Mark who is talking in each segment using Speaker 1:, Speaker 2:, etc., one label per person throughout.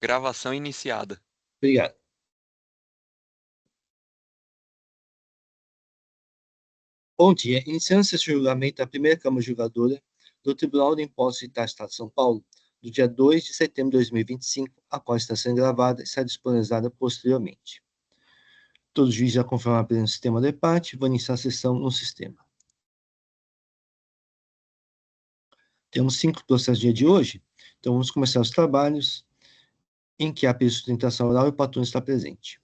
Speaker 1: Gravação iniciada.
Speaker 2: Obrigado. Bom dia. Iniciando-se esse julgamento da primeira Câmara Julgadora do Tribunal de Impostos e Taxas do Estado de São Paulo, do dia 2 de setembro de 2025, a qual está sendo gravada e será disponibilizada posteriormente. Todos os juízes já confirmaram a presença no sistema do debate. Vou iniciar a sessão no sistema. Temos 5 processos no dia de hoje, então vamos começar os trabalhos em que a pedido de sustentação oral e o patrão está presente.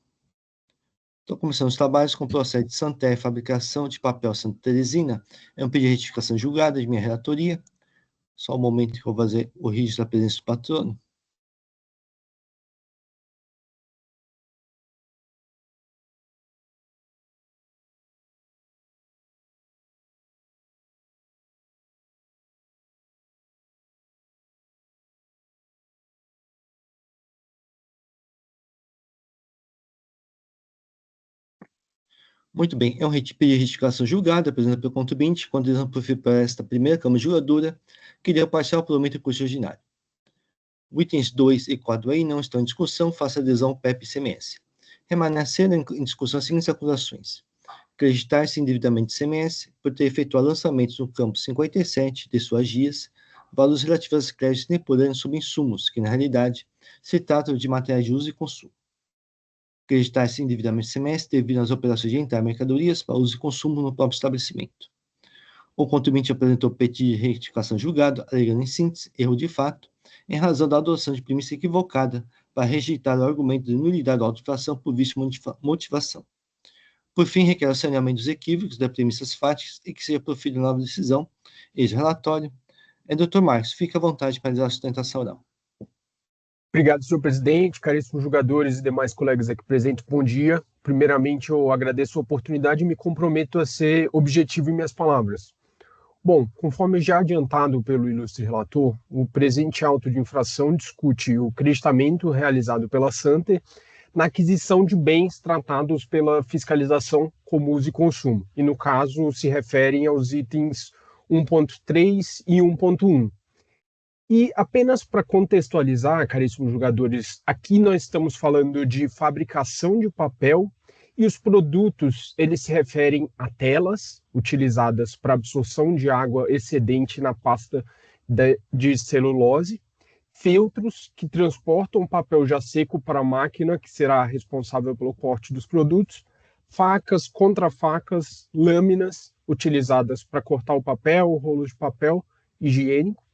Speaker 2: Estou começando os trabalhos com o processo de Santé, fabricação de papel Santa Teresina. É um pedido de retificação julgada de minha relatoria. Só um momento que eu vou fazer o registro da presença do patrono. Muito bem, é um pedido de retificação julgada, apresentado pelo contribuinte, condenando por para esta primeira Câmara Julgadora, que deu parcial provimento do recurso ordinário. Itens 2 e 4 aí não estão em discussão, faça adesão ao PEP e CMS. Remanescendo em discussão as seguintes acusações: acreditar-se indevidamente CMS por ter efetuado lançamentos no campo 57 de suas guias, valores relativos a créditos temporâneos sobre insumos, que na realidade se tratam de materiais de uso e consumo. Acreditar-se indevidamente CMS devido às operações de entrar mercadorias para uso e consumo no próprio estabelecimento. O contribuinte apresentou pedido de retificação julgado, alegando em síntese erro de fato, em razão da adoção de premissa equivocada para rejeitar o argumento de nulidade da autoinfração por vício de motivação. Por fim, requer o saneamento dos equívocos das premissas fáticas e que seja proferida nova decisão. Ex-relatório. Dr. Marcos, fique à vontade para realizar a sustentação oral.
Speaker 3: Obrigado, senhor presidente, caríssimos julgadores e demais colegas aqui presentes, bom dia. Primeiramente, eu agradeço a oportunidade e me comprometo a ser objetivo em minhas palavras. Bom, conforme já adiantado pelo ilustre relator, o presente auto de infração discute o creditamento realizado pela Santer na aquisição de bens tratados pela fiscalização como uso e consumo, e no caso se referem aos itens 1.3 e 1.1. E apenas para contextualizar, caríssimos jogadores, aqui nós estamos falando de fabricação de papel e os produtos, eles se referem a telas utilizadas para absorção de água excedente na pasta de celulose, filtros que transportam papel já seco para a máquina, que será responsável pelo corte dos produtos, facas, contrafacas, lâminas utilizadas para cortar o papel, rolos de papel higiênico,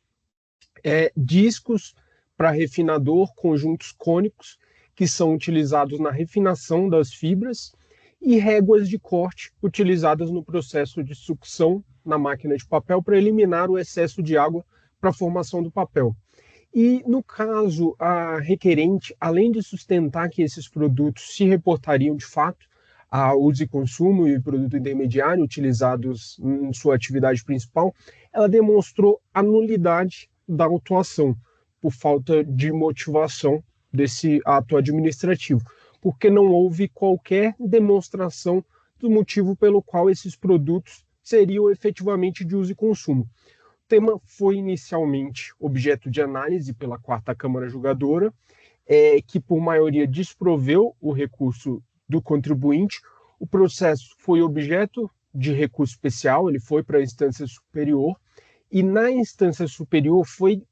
Speaker 3: discos para refinador, conjuntos cônicos, que são utilizados na refinação das fibras, e réguas de corte utilizadas no processo de sucção na máquina de papel para eliminar o excesso de água para a formação do papel. E, no caso, a requerente, além de sustentar que esses produtos se reportariam de fato a uso e consumo e produto intermediário utilizados em sua atividade principal, ela demonstrou a nulidade da autuação, por falta de motivação desse ato administrativo, porque não houve qualquer demonstração do motivo pelo qual esses produtos seriam efetivamente de uso e consumo. O tema foi inicialmente objeto de análise pela 4ª Câmara Julgadora, que por maioria desproveu o recurso do contribuinte. O processo foi objeto de recurso especial, ele foi para a instância superior, e na instância superior foi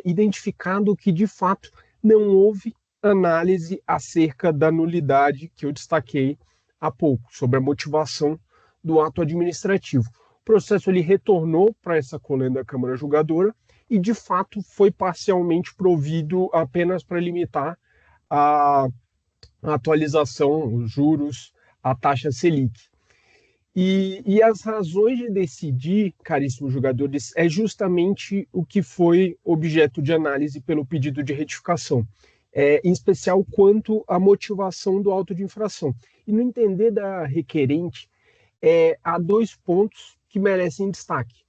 Speaker 3: identificado que, de fato, não houve análise acerca da nulidade que eu destaquei há pouco, sobre a motivação do ato administrativo. O processo ele retornou para essa colenda da Câmara Julgadora e, de fato, foi parcialmente provido apenas para limitar a atualização, os juros, a taxa Selic. E as razões de decidir, caríssimos jogadores, é justamente o que foi objeto de análise pelo pedido de retificação, em especial quanto à motivação do auto de infração. E no entender da requerente, há 2 pontos que merecem destaque.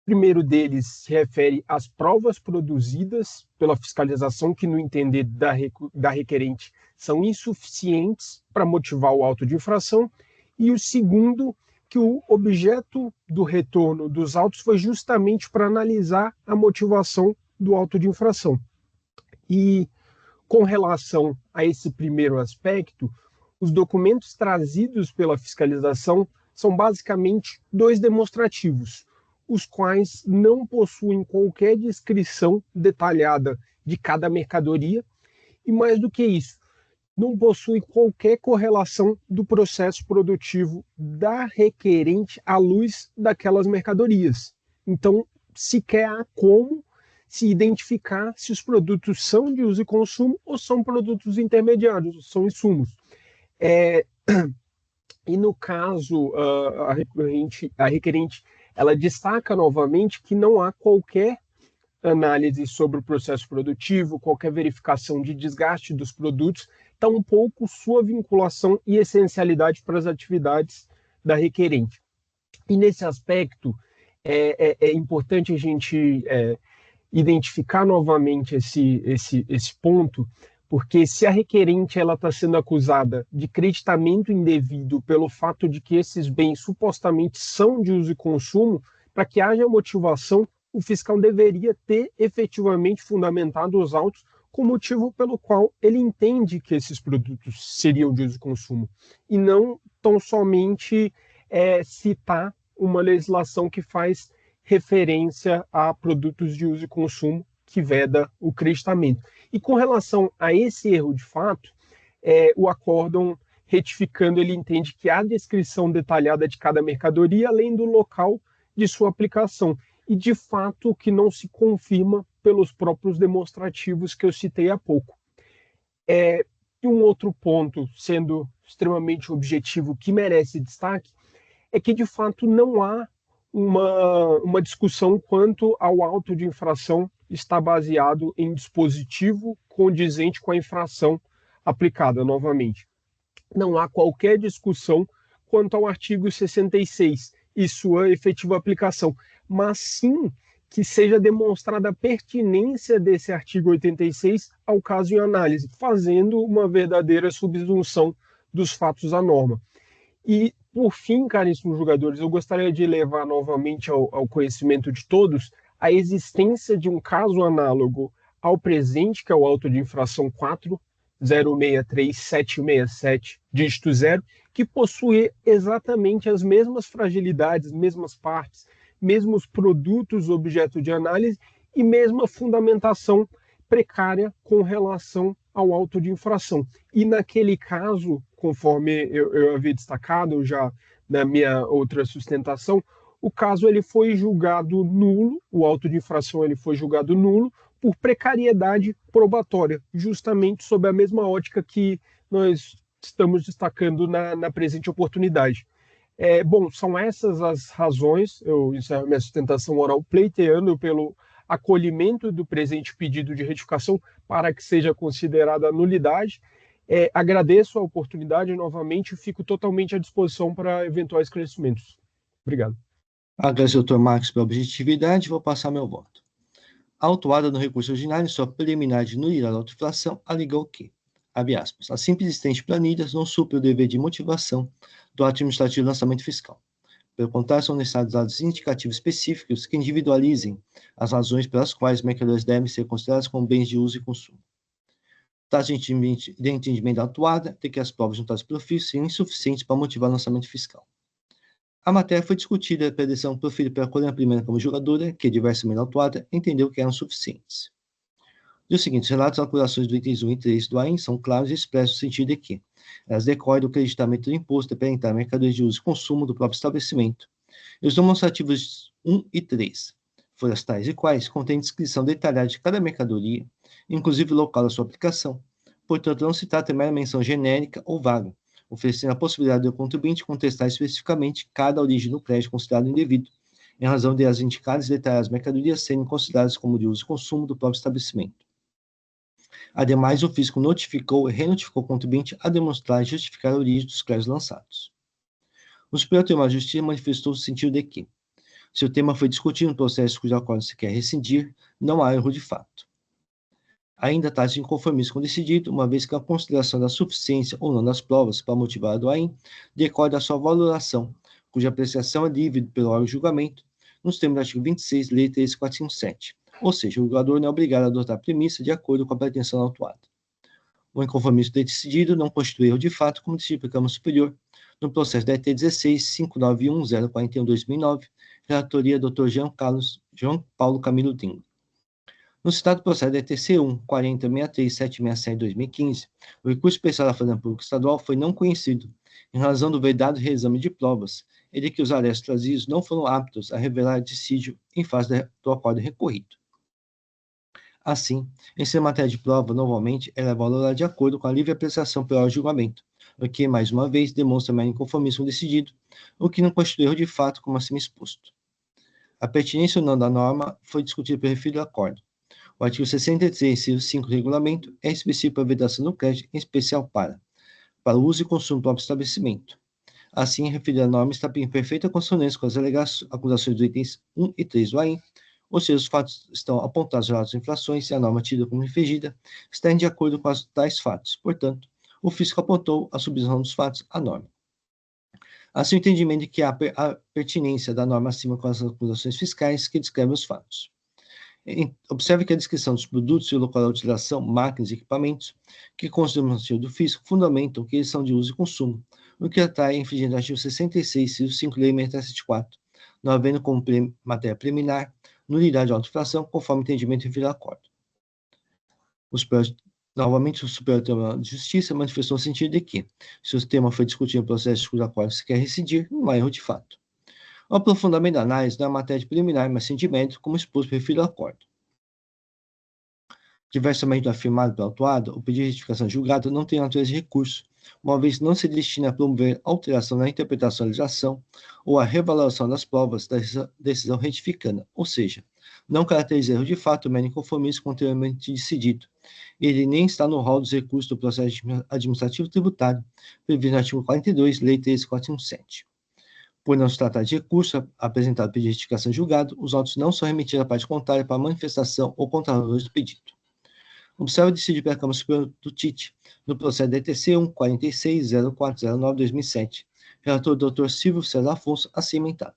Speaker 3: O primeiro deles se refere às provas produzidas pela fiscalização, que no entender da requerente são insuficientes para motivar o auto de infração. E o segundo, que o objeto do retorno dos autos foi justamente para analisar a motivação do auto de infração. E com relação a esse primeiro aspecto, os documentos trazidos pela fiscalização são basicamente dois demonstrativos, os quais não possuem qualquer descrição detalhada de cada mercadoria e, mais do que isso, não possui qualquer correlação do processo produtivo da requerente à luz daquelas mercadorias. Então, sequer há como se identificar se os produtos são de uso e consumo ou são produtos intermediários, são insumos. E no caso, a requerente ela destaca novamente que não há qualquer análise sobre o processo produtivo, qualquer verificação de desgaste dos produtos, tampouco sua vinculação e essencialidade para as atividades da requerente. E nesse aspecto, é importante a gente identificar novamente esse ponto, porque se a requerente está sendo acusada de creditamento indevido pelo fato de que esses bens supostamente são de uso e consumo, para que haja motivação, o fiscal deveria ter efetivamente fundamentado os autos com o motivo pelo qual ele entende que esses produtos seriam de uso e consumo, e não tão somente citar uma legislação que faz referência a produtos de uso e consumo que veda o creditamento. E com relação a esse erro de fato, o acórdão retificando, ele entende que há descrição detalhada de cada mercadoria, além do local de sua aplicação, e de fato que não se confirma pelos próprios demonstrativos que eu citei há pouco. E um outro ponto, sendo extremamente objetivo, que merece destaque, é que de fato não há uma discussão quanto ao auto de infração está baseado em dispositivo condizente com a infração aplicada novamente. Não há qualquer discussão quanto ao artigo 66 e sua efetiva aplicação, mas sim que seja demonstrada a pertinência desse artigo 86 ao caso em análise, fazendo uma verdadeira subsunção dos fatos à norma. E, por fim, caríssimos julgadores, eu gostaria de levar novamente ao conhecimento de todos a existência de um caso análogo ao presente, que é o auto de infração 4063767, dígito 0, que possui exatamente as mesmas fragilidades, mesmas partes, mesmos produtos objeto de análise e mesma fundamentação precária com relação ao auto de infração. E naquele caso, conforme eu havia destacado já na minha outra sustentação, o caso ele foi julgado nulo, o auto de infração ele foi julgado nulo por precariedade probatória, justamente sob a mesma ótica que nós estamos destacando na presente oportunidade. Bom, são essas as razões, eu encerro minha sustentação oral pleiteando pelo acolhimento do presente pedido de retificação para que seja considerada nulidade. Agradeço a oportunidade novamente e fico totalmente à disposição para eventuais esclarecimentos. Obrigado.
Speaker 2: Agradeço ao Dr. Marcos pela objetividade e vou passar meu voto. Autuada no recurso ordinário, sua preliminar de nulidade da autoinfração, alegou que, abre aspas, a simples existência de planilhas não supre o dever de motivação do ato administrativo de lançamento fiscal. Pelo contrário, são necessários dados indicativos específicos que individualizem as razões pelas quais os mercadorias devem ser consideradas como bens de uso e consumo. Trata de entendimento atuada de que as provas juntadas pelo ofício seriam insuficientes para motivar o lançamento fiscal. A matéria foi discutida pela decisão proferida pela Colônia Primeira como julgadora, que, diversamente autuada, entendeu que eram suficientes. Dos seguintes relatos, as acusações do itens 1 e 3 do AIN são claros e expressam o sentido de que elas decorrem do creditamento do imposto representar mercadorias de uso e consumo do próprio estabelecimento. E os demonstrativos 1 e 3, foras tais e quais, contêm descrição detalhada de cada mercadoria, inclusive o local da sua aplicação. Portanto, não se trata de mera menção genérica ou vaga, oferecendo a possibilidade do contribuinte contestar especificamente cada origem do crédito considerado indevido, em razão de as indicadas e detalhadas mercadorias serem consideradas como de uso e consumo do próprio estabelecimento. Ademais, o fisco notificou e renotificou o contribuinte a demonstrar e justificar a origem dos créditos lançados. O Superior Tribunal de Justiça manifestou o sentido de que, se o tema foi discutido no processo cujo acordo se quer rescindir, não há erro de fato. Ainda trata-se de inconformismo com o decidido, uma vez que a consideração da suficiência ou não das provas para motivar a do AIN decorre da sua valoração, cuja apreciação é livre pelo órgão de julgamento, nos termos do artigo 26, lei 13457. Ou seja, o julgador não é obrigado a adotar a premissa de acordo com a pretensão autuada. O inconformismo decidido não constitui erro de fato, como decidido pela Câmara Superior, no processo da ET 16.591.041/2009, relatoria Dr. João Paulo Camilo Dingo. No citado processo da ETC 1.4063.767/2015, o recurso especial da Fazenda Pública Estadual foi não conhecido, em razão do vedado reexame de provas, e de que os arestos trazidos não foram aptos a revelar dissídio em face do acordo recorrido. Assim, em ser matéria de prova, normalmente, ela é valorada de acordo com a livre apreciação pelo julgamento, o que, mais uma vez, demonstra mero inconformismo decidido, o que não constitui erro de fato, como acima exposto. A pertinência ou não da norma foi discutida pelo referido acordo. O artigo 63, inciso 5 do regulamento é específico para a vedação do crédito, em especial para o uso e consumo do próprio estabelecimento. Assim, a referida norma está em perfeita consonância com as acusações dos itens 1 e 3 do AI, ou seja, os fatos estão apontados relatos às infrações e a norma tida como infringida está de acordo com tais fatos. Portanto, o fisco apontou a subsunção dos fatos à norma. Assim, o entendimento de que há a pertinência da norma acima com as acusações fiscais que descrevem os fatos. Observe que a descrição dos produtos e o local da utilização, máquinas e equipamentos, que constam no artigo do fisco, fundamentam que eles são de uso e consumo, o que atrai a infringência do artigo 66, inciso 5, Lei 674, não havendo como matéria preliminar nulidade ou autoinfração, conforme o entendimento referido ao acordo. Novamente, o Superior Tribunal de Justiça manifestou o sentido de que, se o tema foi discutido no processo cujo acordo se quer residir, não há erro de fato. O aprofundamento da análise não é matéria preliminar, mas sim de mérito, como exposto pelo referido acordo. Diversamente do afirmado pelo autuado, o pedido de retificação julgado não tem natureza de recurso, uma vez não se destina a promover alteração na interpretação da legislação ou a revaloração das provas da decisão retificanda, ou seja, não caracteriza erro de fato, mero inconformismo anteriormente decidido. Ele nem está no rol dos recursos do processo administrativo tributário, previsto no artigo 42, Lei 13.417. Por não se tratar de recurso apresentado pedido de retificação julgado, os autos não são remetidos à parte contrária para manifestação ou contravalores do pedido. Observe o decídio pela Câmara Superior do TIT, no processo da ETC 1.46.0409/2007, relator Dr. Silvio César Afonso, assim mentado.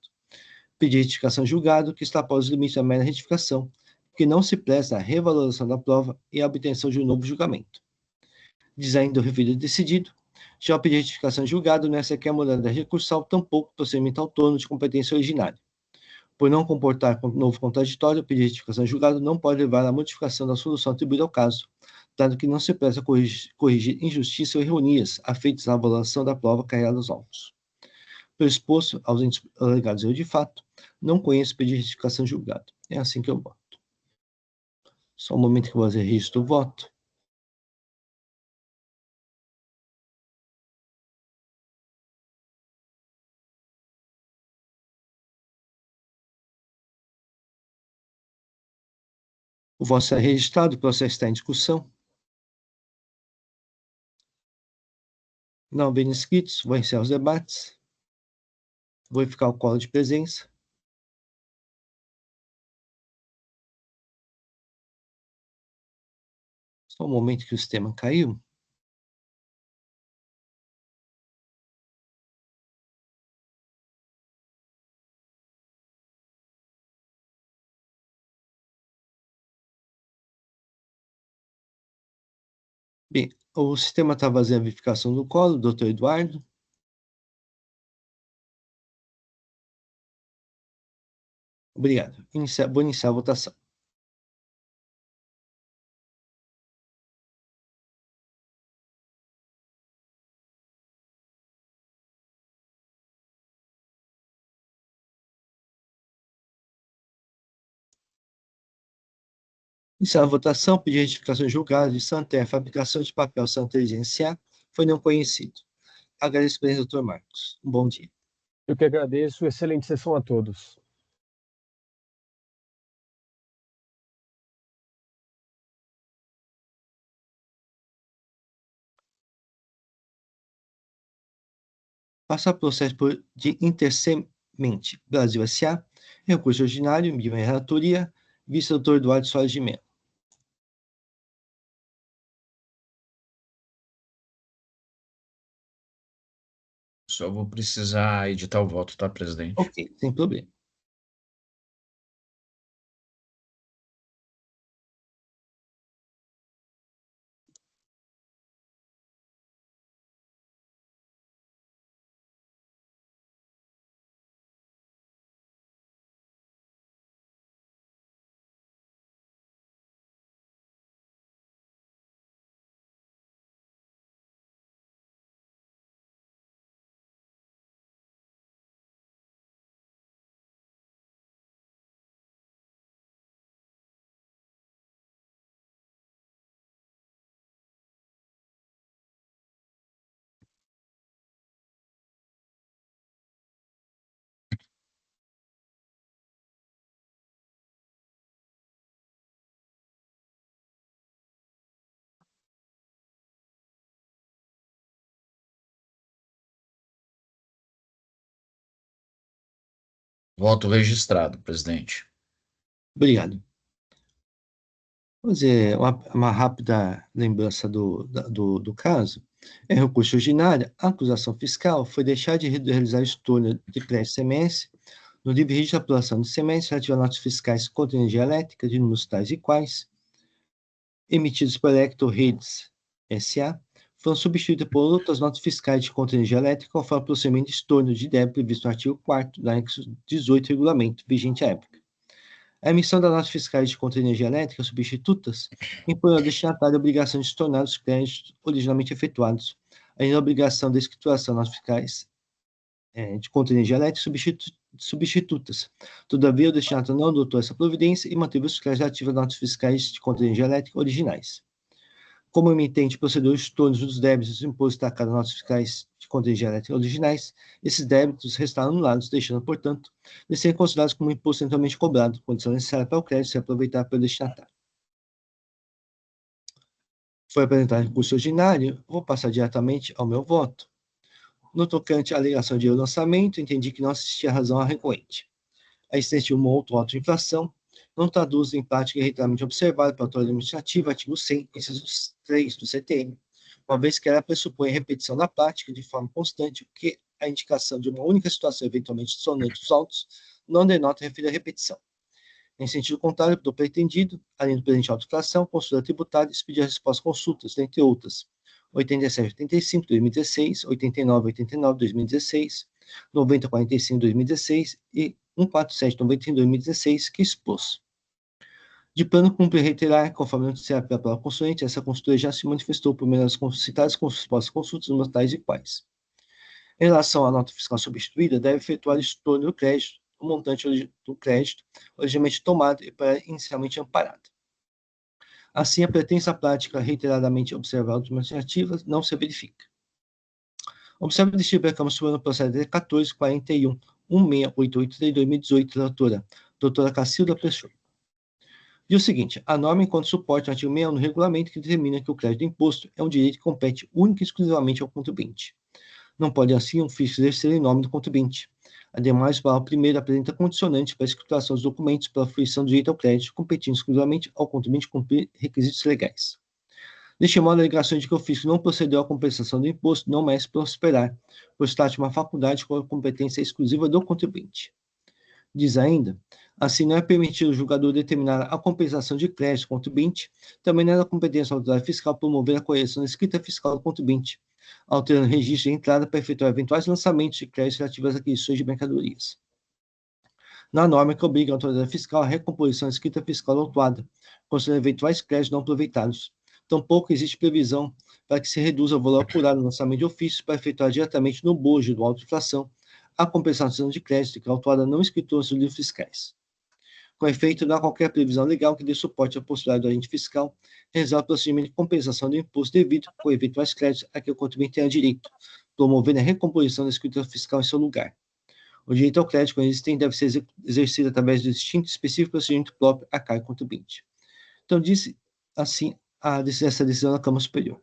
Speaker 2: Pedido de retificação julgado que está após os limites da mera retificação, que não se presta à revalorização da prova e à obtenção de um novo julgamento. Diz ainda o referido decidido, já o pedido de retificação julgado não é sequer modalidade recursal, tampouco procedimento autônomo de competência originária. Por não comportar novo contraditório, o pedido de retificação julgado não pode levar à modificação da solução atribuída ao caso, dado que não se presta corrigir injustiça ou ironias afeitas à avaliação da prova carregada aos autos. Pelo exposto aos alegados erros de fato, não conheço o pedido de retificação julgado. É assim que eu voto. Só um momento que eu vou fazer registro do voto. O voto será registrado, o processo está em discussão. Não havendo inscritos, vou encerrar os debates. Vou verificar o quórum de presença. Só um momento que o sistema caiu. Bem, o sistema está fazendo a verificação do quórum, doutor Eduardo. Obrigado. Vou iniciar a votação. Iniciar a votação, pedir retificação julgada de Santer, fabricação de papel Santer S.A. foi não conhecido. Agradeço a presença do Dr. Marcos. Um bom dia.
Speaker 3: Eu que agradeço. Excelente sessão a todos.
Speaker 2: Passar processo de Intersemente Brasil S.A. Recurso ordinário, minha relatoria, vice-doutor Eduardo Soares de Mello.
Speaker 1: Só vou precisar editar o voto, tá, presidente?
Speaker 2: Ok, sem problema.
Speaker 1: Voto registrado, presidente.
Speaker 2: Obrigado. Vamos dizer, uma rápida lembrança do caso. Em recurso ordinário, a acusação fiscal foi deixar de realizar estorno de pré-CMS no livre registro de apuração de CMS relativo a notas fiscais contra energia elétrica de números tais e quais, emitidos pela Electro Redes S.A., foram substituídas por outras notas fiscais de contra energia elétrica conforme o procedimento de estorno de débito previsto no artigo 4º do anexo 18 do regulamento, vigente à época. A emissão das notas fiscais de contra energia elétrica substitutas impõe ao destinatário a obrigação de estornar os créditos originalmente efetuados, ainda a obrigação da escrituração das notas fiscais de contra energia elétrica substitutas. Todavia, o destinatário não adotou essa providência e manteve os créditos ativos das notas fiscais de contra energia elétrica originais. Como o emitente procedeu aos estornos dos débitos dos impostos destacados nas notas fiscais de contra energia elétrica originais, esses débitos restaram anulados, deixando, portanto, de serem considerados como imposto eventualmente cobrado, condição necessária para o crédito ser aproveitado pelo destinatário. Foi apresentado em recurso ordinário, vou passar diretamente ao meu voto. No tocante à alegação de lançamento, entendi que não existia razão à recorrente. A existência de uma outra autoinflação não traduz em prática reiteradamente observada pela autoridade administrativa, artigo 100, inciso 3 do CTN, uma vez que ela pressupõe a repetição na prática de forma constante, o que a indicação de uma única situação eventualmente dissonante dos autos não denota referida repetição. Em sentido contrário do pretendido, além do presente autoinflação, a consulta tributária expedir as respostas consultas, dentre outras, 87-85, 2016, 89-89, 2016, 90-45, 2016 e 147-91, 2016, que expôs. De plano, cumpre reiterar, conforme noticiado pela própria consulente, essa consultoria já se manifestou por meio das citadas respostas consultas nos tais e quais. Em relação à nota fiscal substituída, deve efetuar estorno do crédito, o montante do crédito originalmente tomado e inicialmente amparado. Assim, a pretensa prática reiteradamente observada administrativa não se verifica. Observe o destino da Câmara Suprema no processo de 1441, 16883 de 2018, relatora, doutora Cacilda Peixoto. E o seguinte, a norma encontra suporte no artigo 61 no regulamento que determina que o crédito de imposto é um direito que compete única e exclusivamente ao contribuinte. Não pode, assim, um fisco exercer em nome do contribuinte. Ademais, o parágrafo 1º apresenta condicionantes para a escrituração dos documentos pela fruição do direito ao crédito, competindo exclusivamente ao contribuinte cumprir requisitos legais. Deste modo, a alegação de que o fisco não procedeu à compensação do imposto não merece prosperar, pois trata de uma faculdade com a competência exclusiva do contribuinte. Diz ainda, assim não é permitido o julgador determinar a compensação de crédito do contribuinte, também não é da competência da autoridade fiscal promover a correção da escrita fiscal do contribuinte, alterando o registro de entrada para efetuar eventuais lançamentos de créditos relativos às aquisições de mercadorias. Na norma que obriga a autoridade fiscal a recomposição da escrita fiscal autuada, considerando eventuais créditos não aproveitados. Tampouco existe previsão para que se reduza o valor apurado no lançamento de ofícios para efetuar diretamente no bojo do auto-inflação a compensação de crédito que a autuada não escritou nos livros fiscais. Com efeito, não há qualquer previsão legal que dê suporte à possibilidade do agente fiscal realizar o procedimento de compensação do imposto devido com eventuais créditos a que o contribuinte tenha direito, promovendo a recomposição da escritura fiscal em seu lugar. O direito ao crédito, quando existente, deve ser exercido através do distinto e específico procedimento próprio a cargo contribuinte. Então, disse assim essa decisão da Câmara Superior.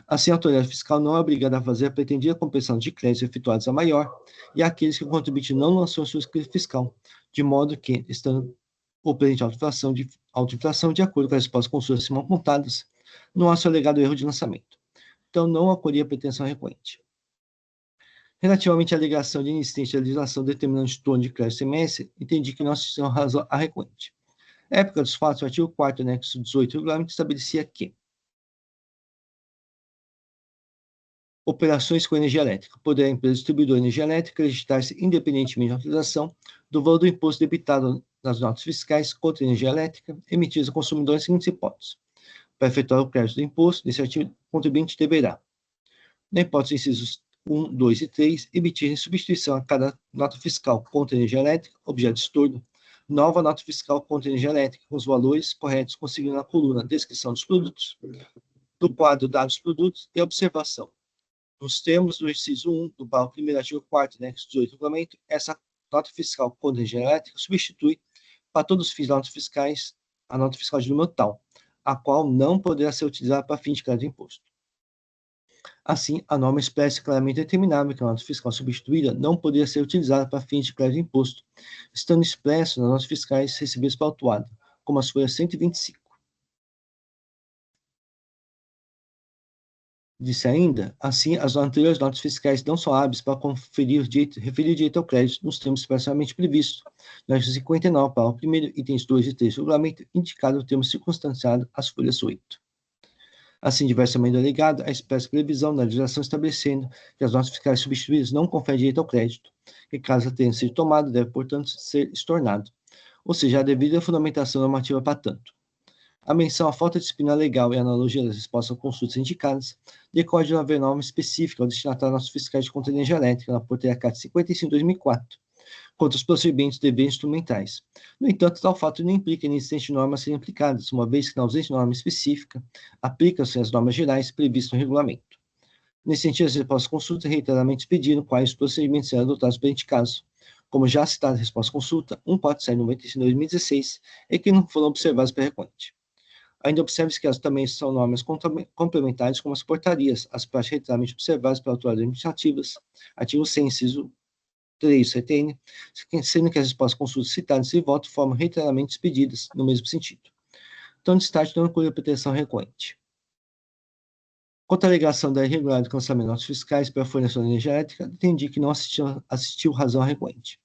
Speaker 2: Assim, a autoridade fiscal não é obrigada a fazer a pretendida compensação de créditos efetuados a maior e àqueles que o contribuinte não lançou em sua escrita fiscal, de modo que, estando o presente autoinflação de acordo com as respostas consultas acima apontadas, não há seu alegado erro de lançamento. Então, não acolhi a pretensão recorrente. Relativamente à alegação de inexistência da legislação determinando estorno de crédito CMS, entendi que não existia razão a recorrente. Na época dos fatos, o artigo 4º, anexo 18 do regulamento estabelecia que operações com energia elétrica. Poderá a empresa distribuidora de energia elétrica registrar-se independentemente da utilização do valor do imposto debitado nas notas fiscais contra a energia elétrica emitidas a consumidores em seguintes hipóteses. Para efetuar o crédito do imposto, nesse artigo, o contribuinte deverá, na hipótese incisos 1, 2 e 3, emitir em substituição a cada nota fiscal contra a energia elétrica, objeto de estorno, nova nota fiscal contra a energia elétrica, com os valores corretos conseguindo na coluna descrição dos produtos, do quadro dados dos produtos e observação. Nos termos do inciso 1 do parágrafo 1º, artigo 4º, anexo 18 do regulamento, essa nota fiscal contra a energia elétrica substitui, para todos os fins da nota fiscais, a nota fiscal de número tal, a qual não poderá ser utilizada para fim de crédito de imposto. Assim, a norma expressa claramente determinava que a nota fiscal substituída não poderia ser utilizada para fins de crédito de imposto, estando expresso nas notas fiscais recebidas pela autuada, como as folhas 125. Disse ainda, assim, as anteriores notas fiscais não são hábeis para referir direito ao crédito nos termos expressamente previstos no artigo 59, parágrafo 1º, itens 2 e 3 do regulamento, indicado o termo circunstanciado às folhas 8. Assim, diversamente do alegado, a expressa previsão da legislação estabelecendo que as notas fiscais substituídas não conferem direito ao crédito, que caso tenha sido tomado, deve, portanto, ser estornado, ou seja, a devida fundamentação normativa para tanto. A menção à falta de disciplina legal e a analogia das respostas a consultas indicadas decorre de não haver norma específica ao destinatário das notas fiscais de conta de energia elétrica na portaria CAT 55/2004, quanto aos procedimentos de deveres instrumentais. No entanto, tal fato não implica a inexistência de normas serem aplicadas, uma vez que, na ausência de norma específica, aplicam-se as normas gerais previstas no regulamento. Nesse sentido, as respostas consulta reiteradamente pediram quais os procedimentos serão adotados para este caso. Como já citado na resposta consulta 147/95/2016, e que não foram observadas pela recorrente. Ainda observe-se que elas também são normas complementares como as portarias, as práticas reiteradamente observadas pelas autoridades administrativas, artigo 100, inciso 3 do CTN, sendo que as respostas consultas citadas nesse voto formam reiteradamente expedidas no mesmo sentido. Então, destaque não inclui a pretensão recorrente. Quanto à alegação da irregularidade do cancelamento de notas fiscais pela fornecedora de energia elétrica, entendi que não assistiu razão à recorrente.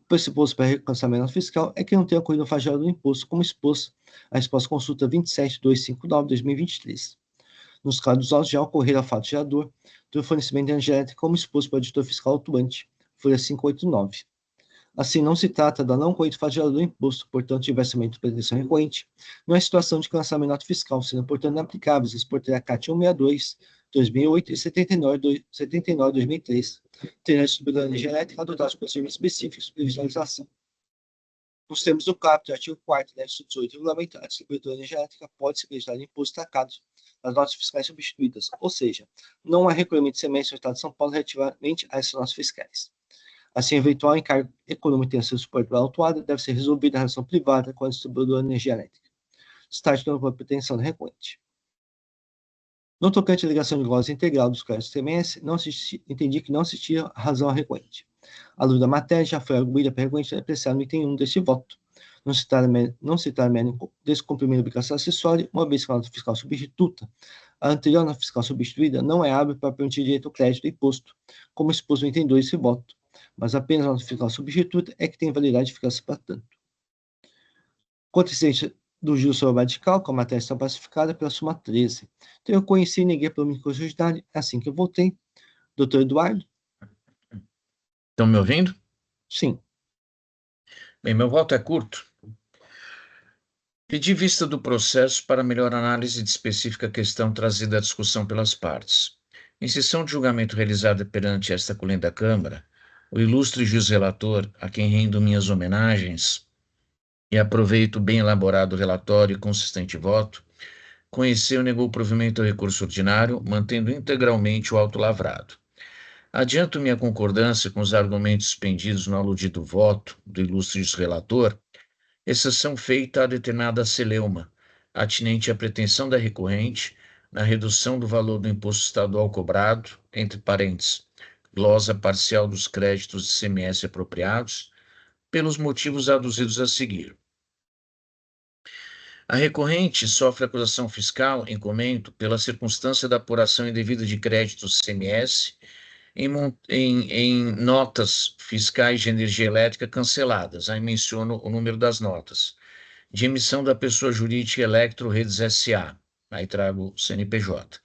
Speaker 2: O pressuposto para cancelamento nota fiscal é que não tenha ocorrido o flagelado do imposto, como exposto à resposta consulta 27259/2023. Nos casos dos autos, já ocorrerá fato gerador do fornecimento de energia elétrica, como exposto pelo editor fiscal atuante, folha 589. Assim, não se trata da não corrente fato gerador do imposto, portanto, diversamente de pretensão recorrente, não é situação de cancelamento de nota fiscal, sendo, portanto, inaplicáveis as portarias CAT 162, 2008 e 79/2003, terá distribuidora de energia elétrica adotados procedimentos específicos de visualização. Nos termos do caput, artigo 4º da artigo 18 do regulamento, a distribuidora de energia elétrica pode se acreditar de imposto destacado nas notas fiscais substituídas, ou seja, não há recolhimento de semestre do Estado de São Paulo relativamente a essas notas fiscais. Assim, eventual encargo econômico tenha sido suporte pela autuada, deve ser resolvida a relação privada com a distribuidora de energia elétrica. Destaque da pretensão do recorrente. No tocante à ligação de glose integral dos créditos TMS, entendi que não existia razão à recorrente. A luz da matéria já foi arguída pela recorrente apreciada no item 1 deste voto. Não citar mero descumprimento da obrigação acessória, uma vez que a nota fiscal substituta, a anterior nota fiscal substituída não é hábil para permitir direito ao crédito e imposto, como exposto no item 2 desse voto, mas apenas a nota fiscal substituta é que tem validade e eficácia para tanto. Quanto à existência do juro sobre a de cálculo, a matéria está pacificada pela súmula 13. Então, eu conheci e neguei pelo microjuridade, é assim que eu votei. Doutor Eduardo?
Speaker 1: Estão me ouvindo?
Speaker 2: Sim.
Speaker 1: Bem, meu voto é curto. Pedi vista do processo para melhor análise de específica questão trazida à discussão pelas partes. Em sessão de julgamento realizada perante esta colenda Câmara, o ilustre juiz relator, a quem rendo minhas homenagens e aproveito o bem elaborado relatório e consistente voto, conheceu e negou o provimento ao recurso ordinário, mantendo integralmente o auto lavrado. Adianto minha concordância com os argumentos expendidos no aludido voto do ilustre juiz relator, exceção feita a determinada celeuma, atinente à pretensão da recorrente na redução do valor do imposto estadual cobrado, entre parênteses, glosa parcial dos créditos de ICMS apropriados, pelos motivos aduzidos a seguir. A recorrente sofre acusação fiscal em comento pela circunstância da apuração indevida de créditos ICMS em notas fiscais de energia elétrica canceladas. Aí menciono o número das notas. De emissão da pessoa jurídica Electro Redes S.A. Aí trago o CNPJ.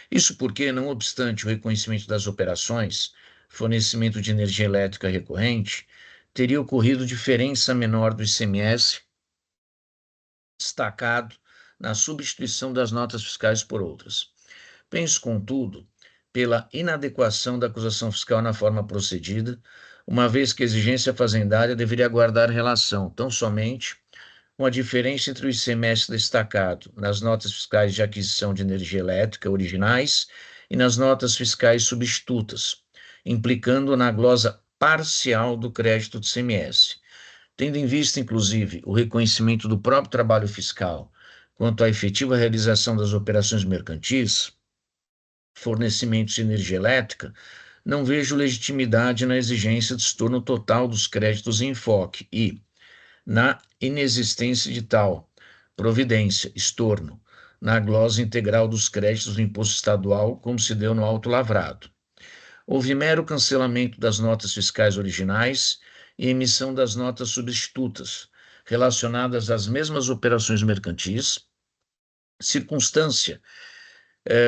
Speaker 1: Isso porque, não obstante o reconhecimento das operações, fornecimento de energia elétrica recorrente, teria ocorrido diferença menor do ICMS destacado na substituição das notas fiscais por outras. Penso, contudo, pela inadequação da acusação fiscal na forma procedida, uma vez que a exigência fazendária deveria guardar relação tão somente com a diferença entre o ICMS destacado nas notas fiscais de aquisição de energia elétrica originais e nas notas fiscais substitutas, implicando na glosa parcial do crédito de ICMS. Tendo em vista, inclusive, o reconhecimento do próprio trabalho fiscal quanto à efetiva realização das operações mercantis, fornecimentos de energia elétrica, não vejo legitimidade na exigência de estorno total dos créditos em enfoque e, na inexistência de tal providência, estorno, na glose integral dos créditos do imposto estadual, como se deu no auto lavrado. Houve mero cancelamento das notas fiscais originais e emissão das notas substitutas, relacionadas às mesmas operações mercantis, circunstância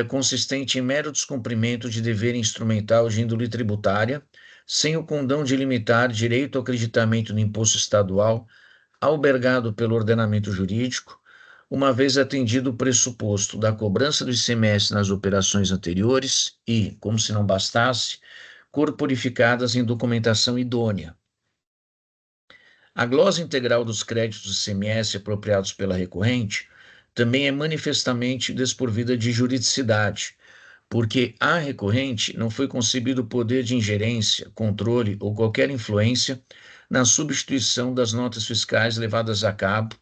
Speaker 1: consistente em mero descumprimento de dever instrumental de índole tributária, sem o condão de limitar direito ao acreditamento do imposto estadual albergado pelo ordenamento jurídico, uma vez atendido o pressuposto da cobrança do ICMS nas operações anteriores e, como se não bastasse, corporificadas em documentação idônea. A glosa integral dos créditos do ICMS apropriados pela recorrente também é manifestamente desprovida de juridicidade, porque à recorrente não foi concebido poder de ingerência, controle ou qualquer influência na substituição das notas fiscais levadas a cabo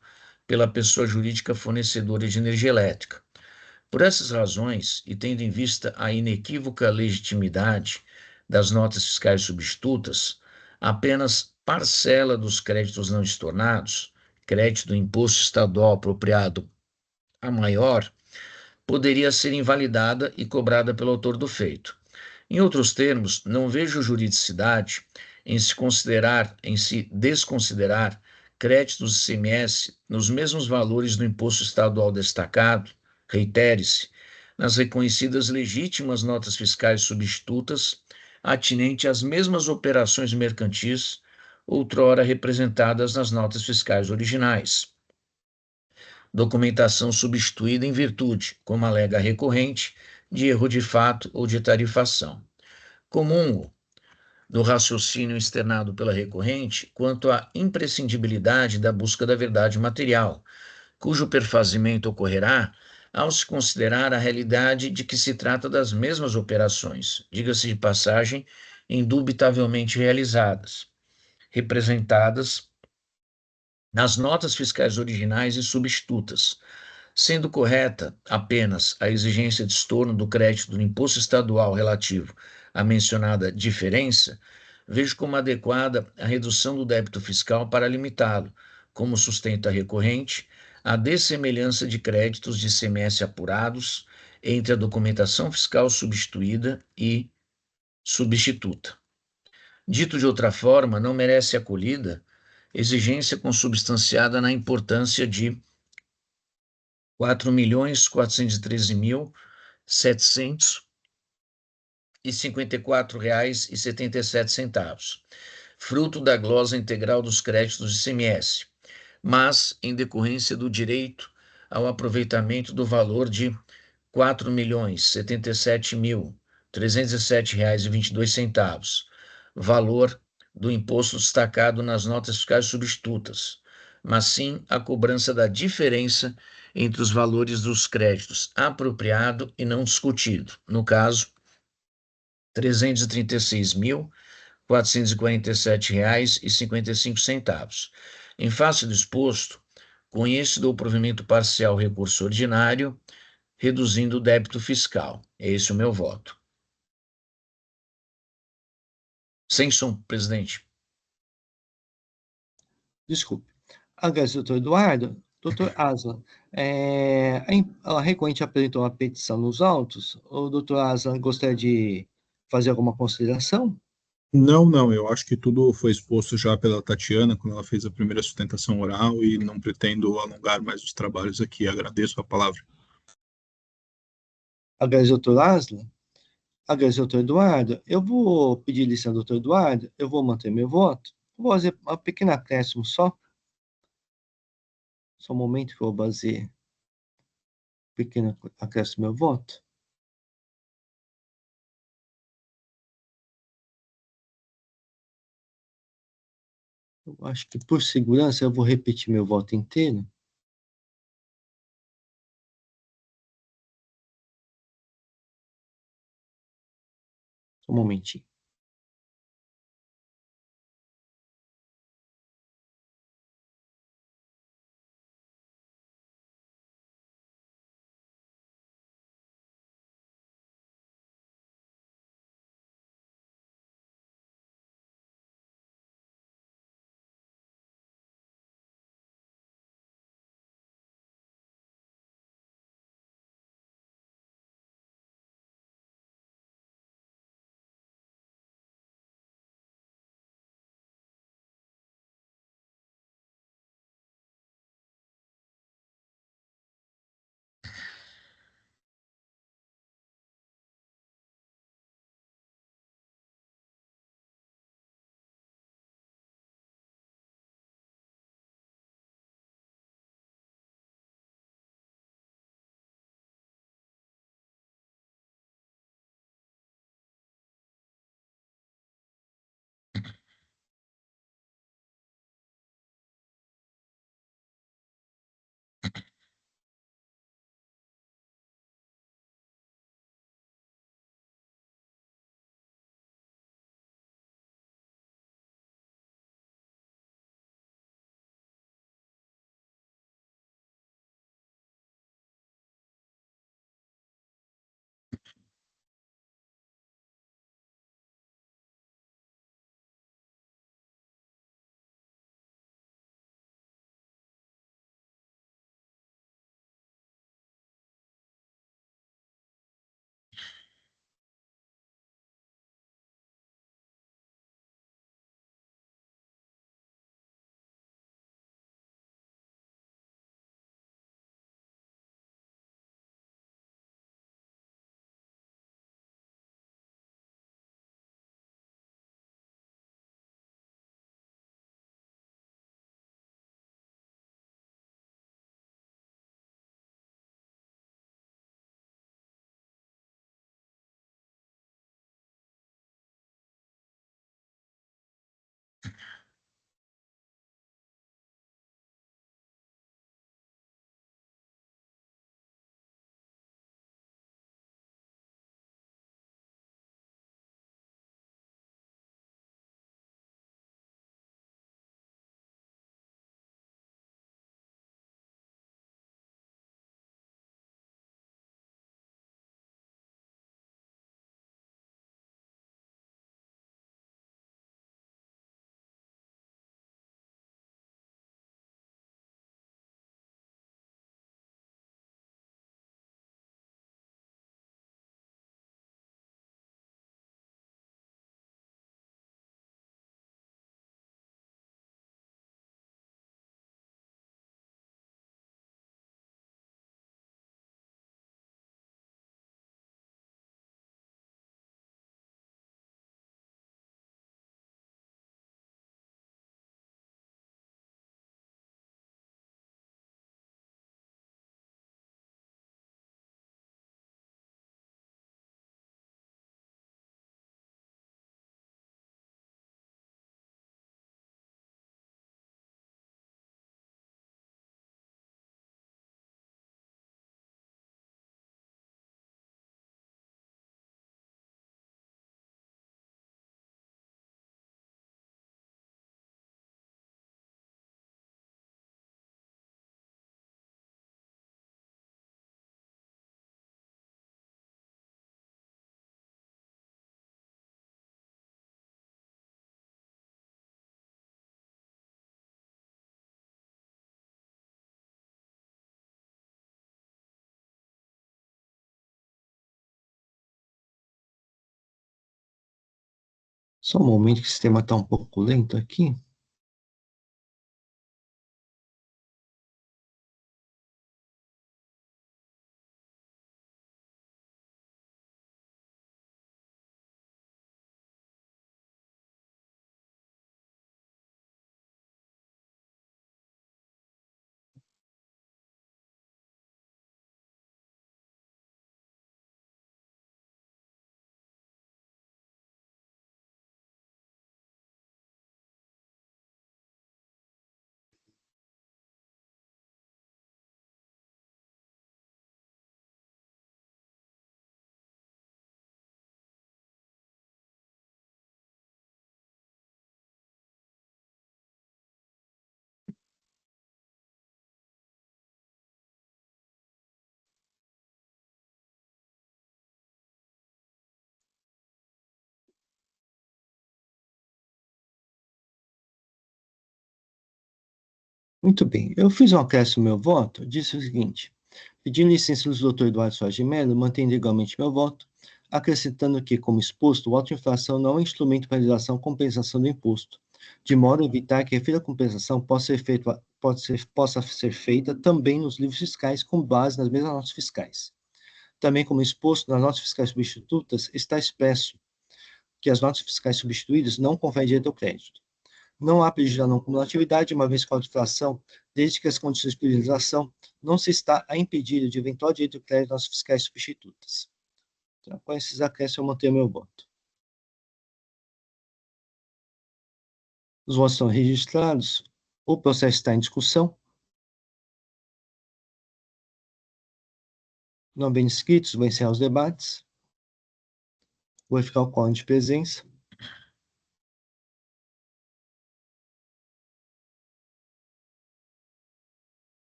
Speaker 1: pela pessoa jurídica fornecedora de energia elétrica. Por essas razões, e tendo em vista a inequívoca legitimidade das notas fiscais substitutas, apenas parcela dos créditos não estornados, crédito do imposto estadual apropriado a maior, poderia ser invalidada e cobrada pelo autor do feito. Em outros termos, não vejo juridicidade em se desconsiderar créditos do ICMS nos mesmos valores do imposto estadual destacado, reitere-se, nas reconhecidas legítimas notas fiscais substitutas, atinente às mesmas operações mercantis outrora representadas nas notas fiscais originais. Documentação substituída em virtude, como alega a recorrente, de erro de fato ou de tarifação. Comungo do raciocínio externado pela recorrente quanto à imprescindibilidade da busca da verdade material, cujo perfazimento ocorrerá ao se considerar a realidade de que se trata das mesmas operações, diga-se de passagem, indubitavelmente realizadas, representadas nas notas fiscais originais e substitutas, sendo correta apenas a exigência de estorno do crédito do imposto estadual relativo à mencionada diferença, vejo como adequada a redução do débito fiscal para limitá-lo, como sustenta a recorrente, a dessemelhança de créditos de ICMS apurados entre a documentação fiscal substituída e substituta. Dito de outra forma, não merece acolhida exigência consubstanciada na importância de 4.413.754,77, fruto da glosa integral dos créditos de ICMS, mas em decorrência do direito ao aproveitamento do valor de R$ 4.077.307,22, valor do imposto destacado nas notas fiscais substitutas, mas sim a cobrança da diferença entre os valores dos créditos apropriado e não discutido, no caso, R$ 336.447,55. Em face do exposto, conheço o provimento parcial recurso ordinário, reduzindo o débito fiscal. É esse o meu voto. Sem som, presidente.
Speaker 2: Desculpe. Agradeço, doutor Eduardo. Doutor Aslan, a recorrente apresentou uma petição nos autos. O doutor Aslan gostaria de fazer alguma consideração?
Speaker 4: Não, não, eu acho que tudo foi exposto já pela Tatiana, quando ela fez a primeira sustentação oral, e não pretendo alongar mais os trabalhos aqui. Agradeço a palavra.
Speaker 2: Agradeço, doutor Aslan. Agradeço, doutor Eduardo. Eu vou pedir licença, doutor Eduardo. Eu vou manter meu voto. Vou fazer uma pequena acréscimo só. Só um momento que eu vou fazer um pequeno acréscimo meu voto. Eu acho que, por segurança, eu vou repetir meu voto inteiro. Só um momentinho. Só um momento que o sistema está um pouco lento aqui. Muito bem, eu fiz um acréscimo no meu voto, disse o seguinte: pedindo licença do Dr. Eduardo Soares de Mello, mantendo igualmente meu voto, acrescentando que, como exposto, o auto-inflação não é um instrumento para realização ou compensação do imposto, de modo a evitar que a efetiva compensação possa ser feita também nos livros fiscais com base nas mesmas notas fiscais. Também, como exposto, nas notas fiscais substitutas está expresso que as notas fiscais substituídas não conferem direito ao crédito. Não há prejuízo da não cumulatividade, uma vez que a auto-inflação, desde que as condições de priorização, não se está a impedir de eventual direito de crédito nas fiscais substitutas. Então, com esses acréscimos, eu mantenho meu voto. Os votos estão registrados, o processo está em discussão. Não bem inscritos, vou encerrar os debates. Vou verificar o quórum de presença.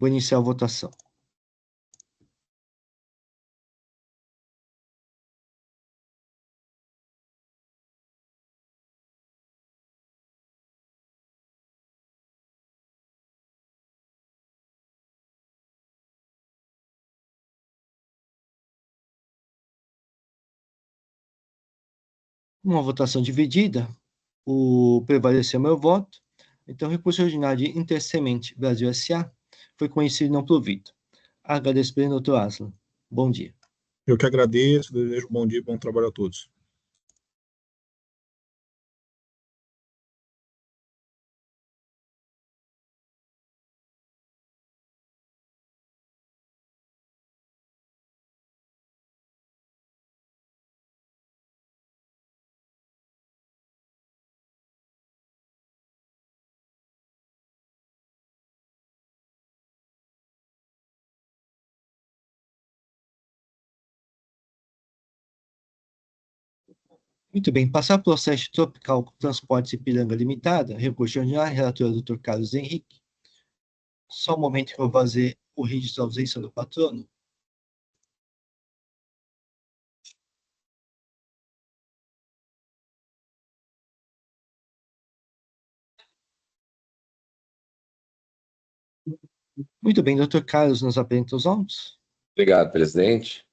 Speaker 2: Vou iniciar a votação. Uma votação dividida, prevaleceu meu voto. Então, o recurso ordinário de Intersemente Brasil S.A. foi conhecido e não provido. Agradeço, doutor Aslan. Bom dia.
Speaker 4: Eu que agradeço, desejo um bom dia e bom trabalho a todos.
Speaker 2: Muito bem, passar o processo tropical com Transportes Ipiranga Limitada, recurso ordinário, relator Dr. Carlos Henrique. Só um momento que eu vou fazer o registro de ausência do patrono. Muito bem, Dr. Carlos, nos apresenta os autos.
Speaker 5: Obrigado, presidente.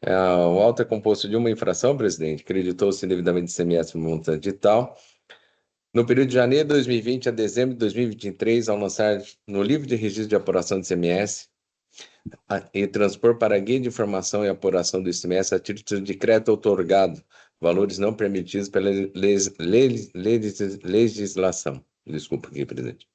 Speaker 5: O auto é composto de uma infração, presidente. Creditou-se indevidamente ICMS no montante tal. No período de janeiro de 2020 a dezembro de 2023, ao lançar no livro de registro de apuração de ICMS e transpor para a guia de informação e apuração do ICMS a título de crédito outorgado, valores não permitidos pela legislação. Desculpa aqui, presidente.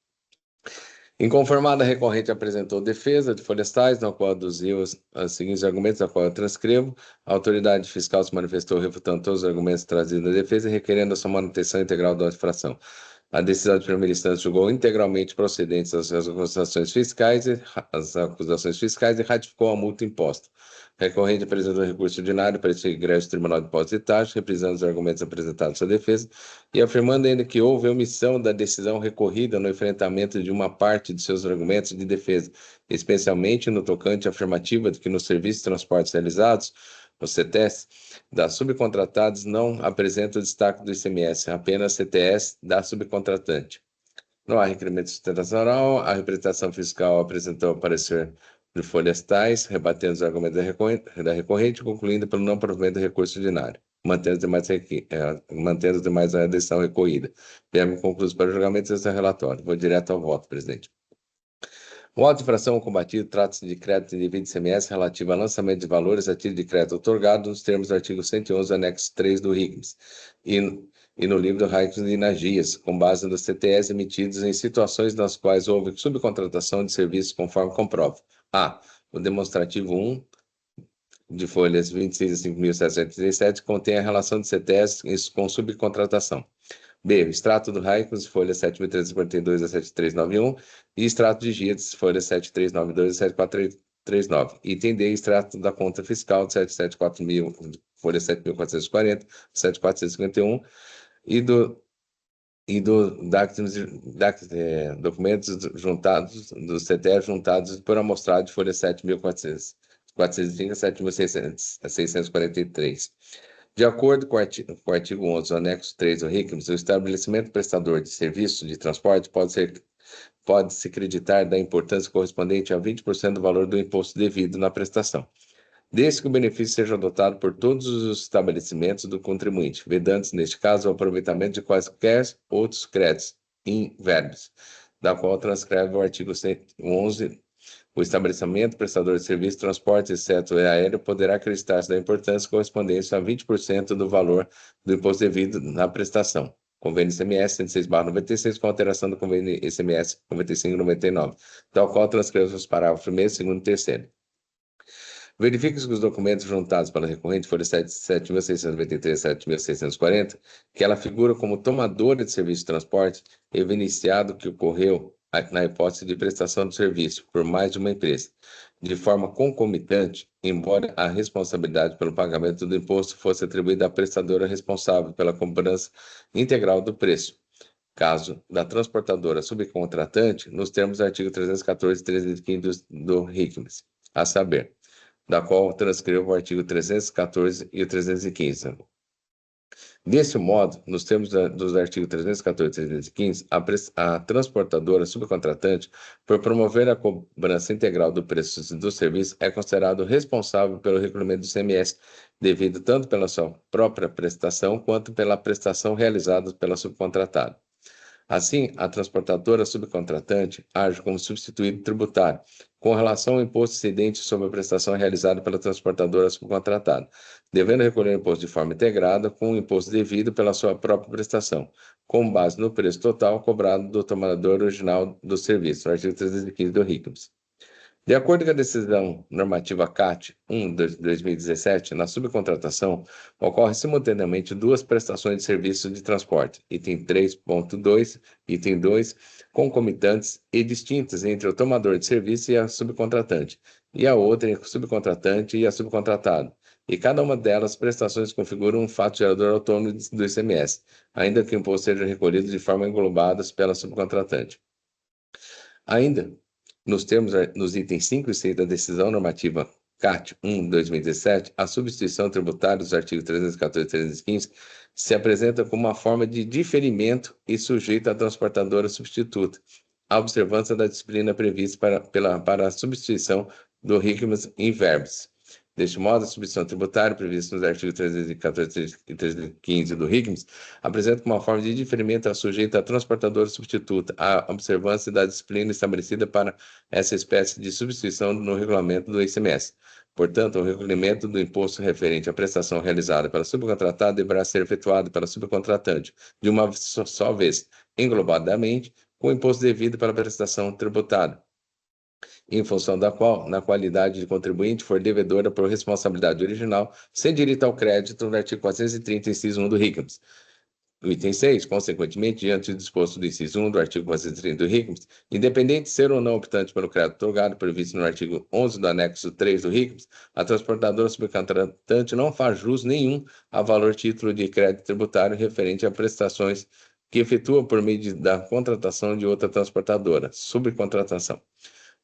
Speaker 5: Inconformada, a recorrente apresentou defesa de florestais, na qual aduziu os seguintes argumentos, a qual eu transcrevo. A autoridade fiscal se manifestou refutando todos os argumentos trazidos na defesa e requerendo a sua manutenção integral da infração. A decisão de primeira instância julgou integralmente procedentes as acusações fiscais e ratificou a multa imposta. A recorrente apresentou recurso ordinário para esse egresso Tribunal de Impostos e Taxas, reprisando os argumentos apresentados à sua defesa e afirmando ainda que houve omissão da decisão recorrida no enfrentamento de uma parte de seus argumentos de defesa, especialmente no tocante à afirmativa de que nos serviços de transportes realizados, no CTS, das subcontratadas não apresenta o destaque do ICMS, apenas CTS da subcontratante. Não há requerimento de sustentação oral, a representação fiscal apresentou parecer de florestais, rebatendo os argumentos da recorrente, concluindo pelo não provimento do recurso ordinário, mantendo os demais a decisão recorrida. PM concluídos para o julgamento desse relatório. Vou direto ao voto, presidente. O auto de infração combatido trata-se de crédito indevido de ICMS relativo a lançamento de valores a título de crédito otorgado nos termos do artigo 111, anexo 3 do RICMS e no livro do RICMS e nas GIAs, com base nos CTS emitidos em situações nas quais houve subcontratação de serviços conforme comprova. A. O demonstrativo 1 de folhas 26 a 5.737 contém a relação de CTS com subcontratação. B. O extrato do RICMS, folha 7.342 a 7.391, e extrato de GIAs, folha 7.392 a 7.439. Item D. Extrato da conta fiscal de 7.704.000, folha 7.440, 7.451, e do documentos juntados, dos CTS juntados por amostrado de folha 7.430 a 7.643. De acordo com o artigo 11 do anexo 3 do RICMS, o estabelecimento prestador de serviço de transporte pode-se creditar da importância correspondente a 20% do valor do imposto devido na prestação, desde que o benefício seja adotado por todos os estabelecimentos do contribuinte, vedando-se, neste caso, o aproveitamento de quaisquer outros créditos inverbes, da qual transcreve o artigo 11. O estabelecimento prestador de serviço de transporte, exceto aéreo, poderá acreditar-se da importância correspondente a 20% do valor do imposto devido na prestação. Convênio ICMS 106/96, com alteração do convênio ICMS 95/99, tal qual transcreve os parágrafos 1º, 2º e 3º. Verifique-se que os documentos juntados pela recorrente foram 7.693 a 7.640, que ela figura como tomadora de serviço de transporte, evidenciado que ocorreu na hipótese de prestação de serviço por mais de uma empresa, de forma concomitante, embora a responsabilidade pelo pagamento do imposto fosse atribuída à prestadora responsável pela cobrança integral do preço, caso da transportadora subcontratante, nos termos do artigo 314 e 315 do RICMS, a saber, da qual transcrevo o artigo 314 e o 315. Desse modo, nos termos dos artigos 314 e 315, a transportadora subcontratante, por promover a cobrança integral do preço do serviço, é considerado responsável pelo recolhimento do ICMS, devido tanto pela sua própria prestação quanto pela prestação realizada pela subcontratada. Assim, a transportadora subcontratante age como substituído tributário, com relação ao imposto incidente sobre a prestação realizada pela transportadora subcontratada, devendo recolher o imposto de forma integrada com o imposto devido pela sua própria prestação, com base no preço total cobrado do tomador original do serviço, artigo 315 do RICMS. De acordo com a decisão normativa CAT 1 de 2017, na subcontratação, ocorrem simultaneamente duas prestações de serviço de transporte, item 3.2, item 2, concomitantes e distintas entre o tomador de serviço e a subcontratante, e a outra entre o subcontratante e a subcontratado. E cada uma delas, prestações configuram um fato gerador autônomo do ICMS, ainda que o imposto seja recolhido de forma englobadas pela subcontratante. Ainda, nos itens 5 e 6 da decisão normativa CAT 1 de 2017, a substituição tributária dos artigos 314 e 315 se apresenta como uma forma de diferimento e sujeita à transportadora substituta, a observância da disciplina prevista para a substituição do RICMS in verbis. Deste modo, a substituição tributária prevista nos artigos 314 e 315 do RICMS apresenta como uma forma de diferimento sujeita à transportadora substituta, a observância da disciplina estabelecida para essa espécie de substituição no regulamento do ICMS. Portanto, o recolhimento do imposto referente à prestação realizada pela subcontratada deverá ser efetuado pela subcontratante de uma só vez, englobadamente, com o imposto devido pela prestação tributada, em função da qual, na qualidade de contribuinte, for devedora por responsabilidade original, sem direito ao crédito no artigo 430, inciso 1 do RICMS. O item 6, consequentemente, diante do disposto do inciso 1 do artigo 430 do RICMS, independente de ser ou não optante pelo crédito otorgado previsto no artigo 11 do anexo 3 do RICMS, a transportadora subcontratante não faz jus nenhum a valor título de crédito tributário referente a prestações que efetua por meio da contratação de outra transportadora, subcontratação.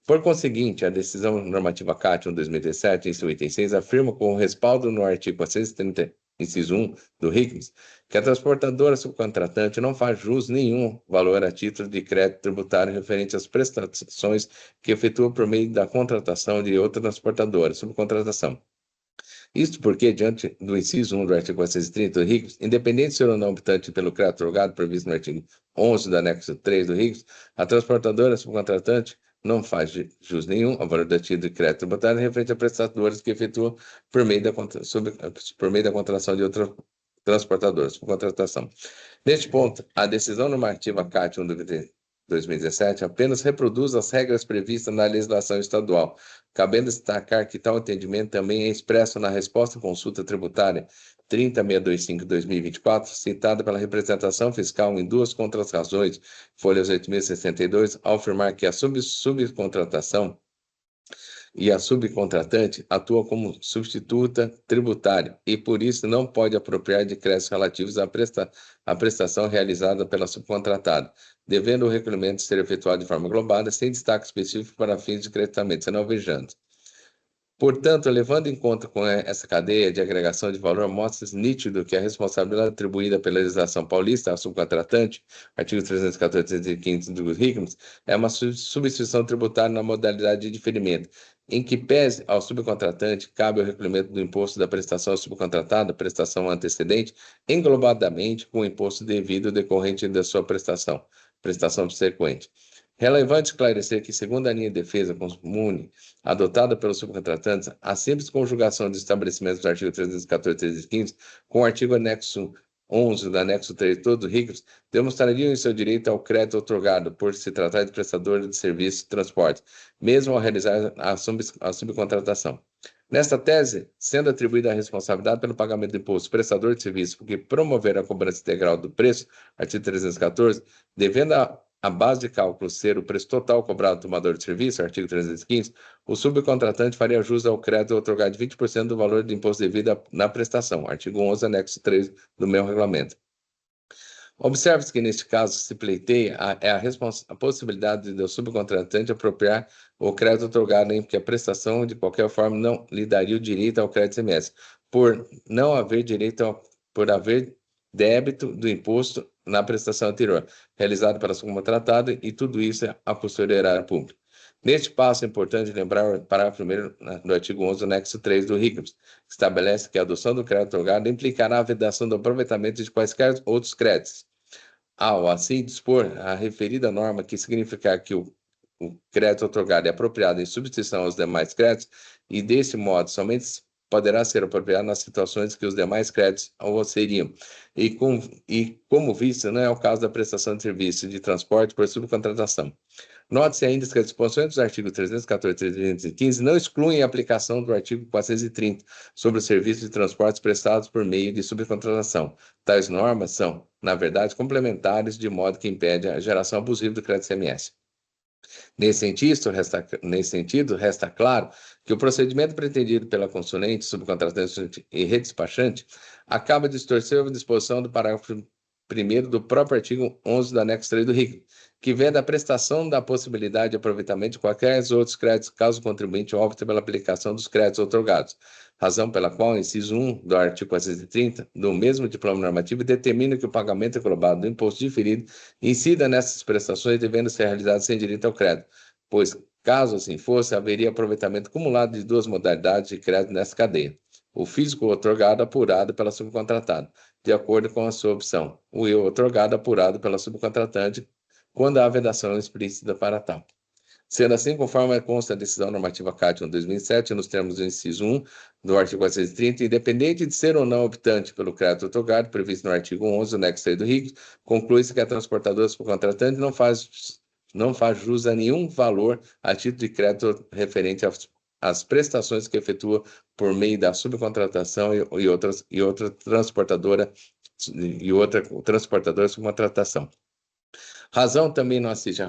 Speaker 5: Por conseguinte, a decisão normativa CAT 1/2017, em seu item 6, afirma com respaldo no artigo 430 inciso 1 do RICMS, que a transportadora subcontratante não faz jus nenhum valor a título de crédito tributário referente às prestações que efetua por meio da contratação de outra transportadora, subcontratação. Isto porque, diante do inciso 1 do artigo 430 do RICMS, independente de ser ou não optante pelo crédito otorgado previsto no artigo 11 do anexo 3 do RICMS, a transportadora subcontratante não faz jus nenhum ao valor da título de crédito tributário referente a prestadores que efetuam por meio da contratação de outra transportadora, subcontratação. Neste ponto, a decisão normativa CAT 1 de 2017 apenas reproduz as regras previstas na legislação estadual, cabendo destacar que tal entendimento também é expresso na resposta à consulta tributária 30625-2024, citada pela representação fiscal em duas contras-razões, folhas 8.062, ao afirmar que a subcontratação e a subcontratante atua como substituta tributária e, por isso, não pode apropriar de créditos relativos à prestação realizada pela subcontratada, devendo o recolhimento ser efetuado de forma globada, sem destaque específico para fins de creditamento, senão alvejante. Portanto, levando em conta com essa cadeia de agregação de valor, mostra-se nítido que a responsabilidade atribuída pela legislação paulista à subcontratante, artigo 314 e 315 do RICMS, é uma substituição tributária na modalidade de diferimento, em que pese ao subcontratante cabe o recolhimento do imposto da prestação subcontratada, prestação antecedente, englobadamente com o imposto devido decorrente da sua prestação subsequente. Relevante esclarecer que, segundo a linha de defesa comune adotada pelos subcontratantes, a simples conjugação dos estabelecimentos do artigo 314 e 315 com o artigo anexo 11 do anexo 3 todo o RICMS demonstrariam em seu direito ao crédito otorgado por se tratar de prestador de serviço de transporte, mesmo ao realizar a subcontratação. Nesta tese, sendo atribuída a responsabilidade pelo pagamento do imposto prestador de serviço que promover a cobrança integral do preço, artigo 314, devendo a base de cálculo ser o preço total cobrado ao tomador de serviço, artigo 315, o subcontratante faria jus ao crédito otorgado de 20% do valor do imposto devido na prestação, artigo 11, anexo 3 do meu regulamento. Observe-se que, neste caso, se pleiteia a possibilidade do subcontratante apropriar o crédito otorgado em que a prestação, de qualquer forma, não lhe daria o direito ao crédito ICMS, por não haver por haver débito do imposto na prestação anterior, realizada pela subcontratada, e tudo isso a posteriori erário público. Neste passo, é importante lembrar o parágrafo 1º do artigo 11, anexo 3 do RICMS, que estabelece que a adoção do crédito otorgado implicará a vedação do aproveitamento de quaisquer outros créditos. Ao assim dispor, a referida norma que significar que o crédito otorgado é apropriado em substituição aos demais créditos, e desse modo somente poderá ser apropriado nas situações que os demais créditos o seriam. E como visto, não é o caso da prestação de serviço de transporte por subcontratação. Note-se ainda que as disposições dos artigos 314 e 315 não excluem a aplicação do artigo 430 sobre os serviços de transportes prestados por meio de subcontratação. Tais normas são, na verdade, complementares, de modo que impede a geração abusiva do crédito ICMS. Nesse sentido, resta claro que o procedimento pretendido pela consulente, subcontratante e redespachante acaba de distorcer a disposição do parágrafo 1º do próprio artigo 11 do anexo 3 do RICMS, que veda a prestação da possibilidade de aproveitamento de qualquer outros créditos, caso o contribuinte opte pela aplicação dos créditos otorgados, razão pela qual o inciso 1 do artigo 430 do mesmo diploma normativo determina que o pagamento englobado do imposto diferido incida nessas prestações, devendo ser realizado sem direito ao crédito, pois, caso assim fosse, haveria aproveitamento acumulado de duas modalidades de crédito nessa cadeia: o físico otorgado apurado pela subcontratada, de acordo com a sua opção, o eu otorgado apurado pela subcontratante, quando há vedação explícita para tal. Sendo assim, conforme consta a decisão normativa CAT 1 de 2007, nos termos do inciso 1 do artigo 430, independente de ser ou não optante pelo crédito otorgado, previsto no artigo 11 do anexo 3 do RICMS, conclui-se que a transportadora subcontratante não faz jus a nenhum valor a título de crédito referente às prestações que efetua por meio da subcontratação e outra transportadora subcontratação. Razão também não assiste a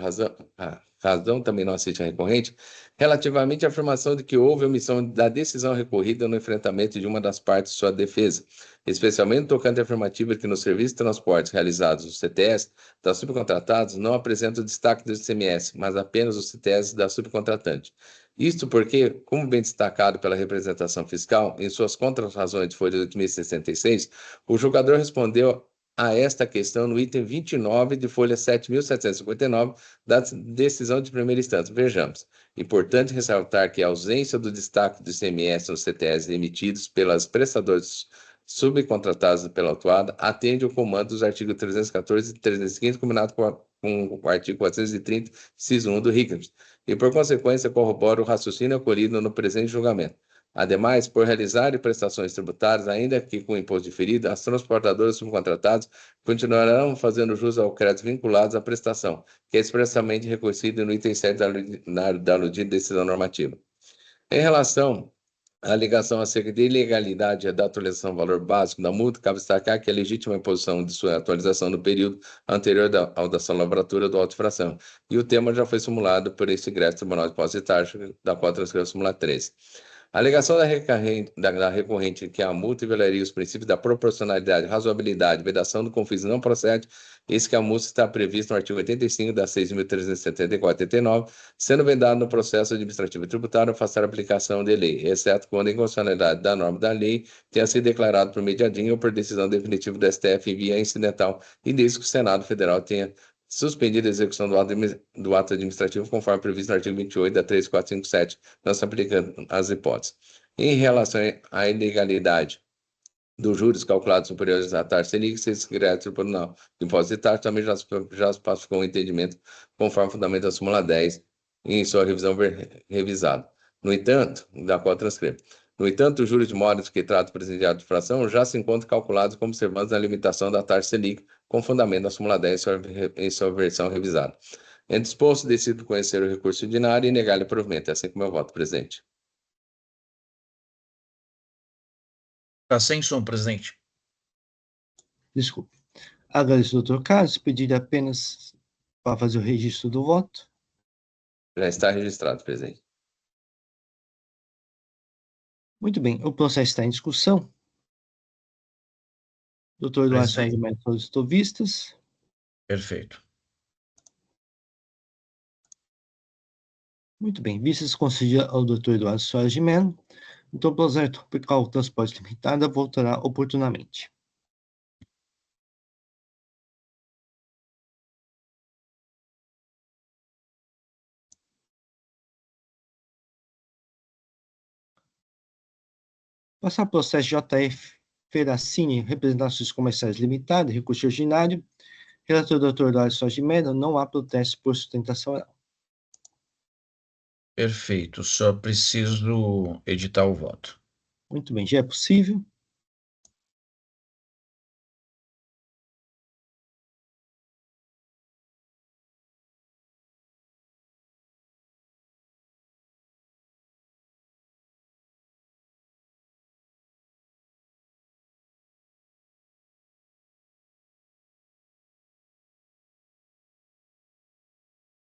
Speaker 5: recorrente relativamente à afirmação de que houve omissão da decisão recorrida no enfrentamento de uma das partes de sua defesa, especialmente tocante à afirmativa de que nos serviços de transportes realizados no CTS das subcontratados não apresenta o destaque do ICMS, mas apenas o CTS da subcontratante. Isto porque, como bem destacado pela representação fiscal, em suas contrarrazões de folha 8066, o julgador respondeu a esta questão no item 29 de folha 7.759 da decisão de primeira instância. Vejamos. Importante ressaltar que a ausência do destaque do ICMS nos CTS emitidos pelas prestadoras subcontratadas pela autuada atende ao comando dos artigos 314 e 315, combinado com o artigo 430, inciso 1 do RICAMS, e, por consequência, corrobora o raciocínio acolhido no presente julgamento. Ademais, por realizarem prestações tributárias, ainda que com imposto diferido, as transportadoras subcontratadas continuarão fazendo jus ao crédito vinculados à prestação, que é expressamente reconhecido no item 7 da aludida decisão normativa. Em relação à alegação acerca de ilegalidade da atualização do valor básico da multa, cabe destacar que a legítima imposição de sua atualização no período anterior ao da sua lavratura do auto-infração, e o tema já foi simulado por este egresso Tribunal de Posse e Taxa, da qual transcreveu o súmula 13. A alegação da recorrente que a multa violaria os princípios da proporcionalidade, razoabilidade, vedação do confisco não procede, eis que a multa está prevista no artigo 85 da 6.374/89, sendo vedado no processo administrativo e tributário afastar a aplicação de lei, exceto quando a inconstitucionalidade da norma da lei tenha sido declarado por mediadinho ou por decisão definitiva do STF via incidental, e desde que o Senado Federal tenha suspendido a execução do ato administrativo conforme previsto no artigo 28 da 3457, não se aplica às hipóteses. Em relação à ilegalidade dos juros calculados superiores à taxa Selic, esse crédito tribunal de imposto de taxa também já se pacificou um entendimento conforme o fundamento da súmula 10 em sua revisão revisada. No entanto, da qual transcrevo. No entanto, os juros de modos que trata o presidiário de infração já se encontram calculados como observantes na limitação da taxa Selic, com fundamento da súmula 10 em sua versão revisada. Em disposto, decido conhecer o recurso ordinário e negar-lhe provimento, assim como eu voto, presidente.
Speaker 1: Está sem som, presidente.
Speaker 2: Desculpe. Agradeço, doutor Carlos. Pedir apenas para fazer o registro do voto.
Speaker 5: Já está registrado, presidente.
Speaker 2: Muito bem. O processo está em discussão. Doutor Eduardo Soares de Mello solicitou vistas.
Speaker 1: Perfeito.
Speaker 2: Muito bem. Vistas concedidas ao doutor Eduardo Soares de Mello. Então, o projeto Tropical Transporte Limitada voltará oportunamente. Passar o processo JF Ferracini, Representações Comerciais Limitada, recurso ordinário. Relator doutor Eduardo Soares de Mello, não há protesto por sustentação oral.
Speaker 1: Perfeito. Só preciso editar o voto.
Speaker 2: Muito bem, já é possível.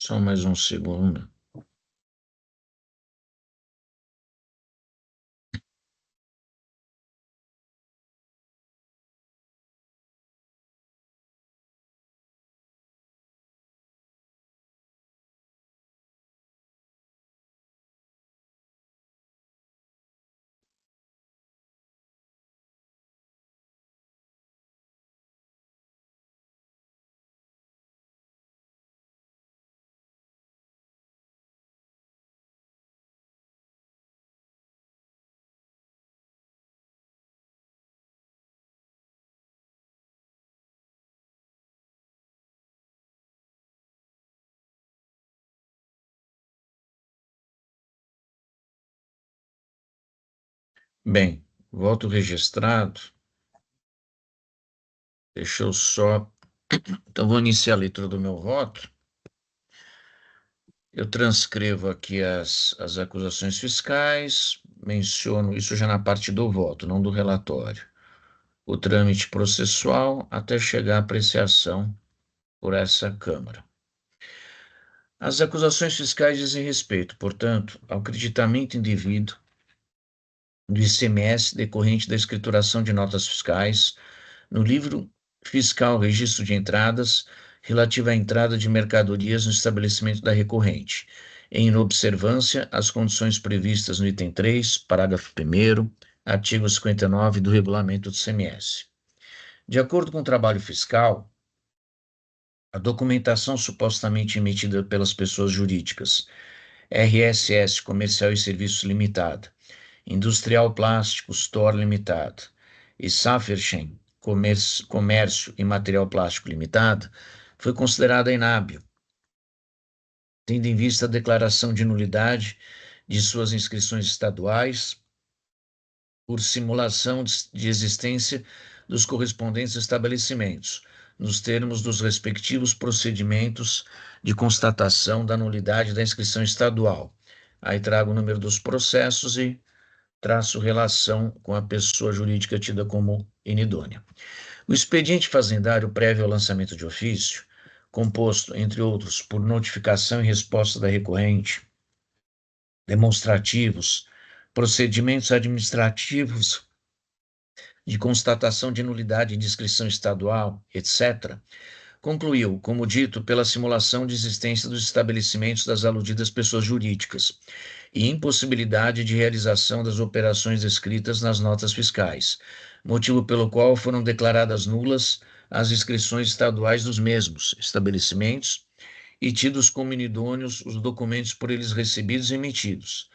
Speaker 1: Só mais um segundo. Bem, voto registrado. Deixa eu só... Então, vou iniciar a leitura do meu voto. Eu transcrevo aqui as acusações fiscais, menciono isso já na parte do voto, não do relatório. O trâmite processual até chegar à apreciação por essa Câmara. As acusações fiscais dizem respeito, portanto, ao creditamento indevido do ICMS decorrente da escrituração de notas fiscais no livro fiscal Registro de Entradas, relativa à entrada de mercadorias no estabelecimento da recorrente, em inobservância às condições previstas no item 3, parágrafo 1º, artigo 59 do Regulamento do ICMS. De acordo com o trabalho fiscal, a documentação supostamente emitida pelas pessoas jurídicas RSS Comercial e Serviços Limitada, Industrial Plásticos Thor Limitada e Saferchen Comércio e Material Plástico Limitada foi considerada inábil, tendo em vista a declaração de nulidade de suas inscrições estaduais por simulação de existência dos correspondentes estabelecimentos, nos termos dos respectivos procedimentos de constatação da nulidade da inscrição estadual. Aí trago o número dos processos e traço relação com a pessoa jurídica tida como inidônea. O expediente fazendário prévio ao lançamento de ofício, composto, entre outros, por notificação e resposta da recorrente, demonstrativos, procedimentos administrativos de constatação de nulidade de inscrição estadual, etc., concluiu, como dito, pela simulação de existência dos estabelecimentos das aludidas pessoas jurídicas e impossibilidade de realização das operações descritas nas notas fiscais, motivo pelo qual foram declaradas nulas as inscrições estaduais dos mesmos estabelecimentos e tidos como inidôneos os documentos por eles recebidos e emitidos.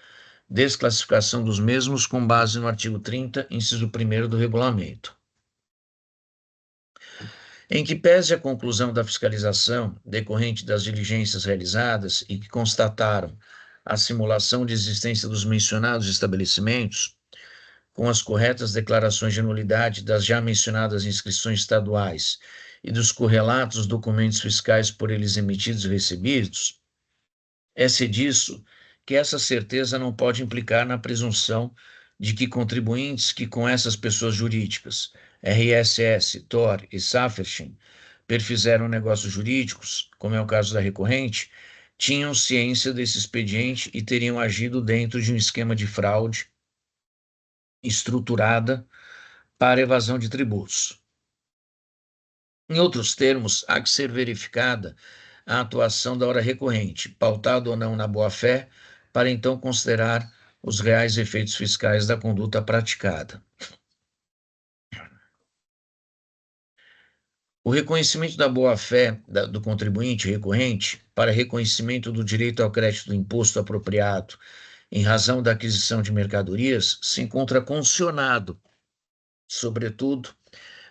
Speaker 1: Desclassificação dos mesmos com base no artigo 30, inciso 1º do regulamento. Em que pese a conclusão da fiscalização decorrente das diligências realizadas e que constataram a simulação de existência dos mencionados estabelecimentos, com as corretas declarações de nulidade das já mencionadas inscrições estaduais e dos correlatos documentos fiscais por eles emitidos e recebidos, é-se disso que essa certeza não pode implicar na presunção de que contribuintes que com essas pessoas jurídicas, RSS, Thor e Saferchen, perfizeram negócios jurídicos, como é o caso da recorrente, tinham ciência desse expediente e teriam agido dentro de um esquema de fraude estruturada para evasão de tributos. Em outros termos, há que ser verificada a atuação da hora recorrente, pautada ou não na boa-fé, para então considerar os reais efeitos fiscais da conduta praticada. O reconhecimento da boa-fé do contribuinte recorrente para reconhecimento do direito ao crédito do imposto apropriado em razão da aquisição de mercadorias se encontra condicionado, sobretudo,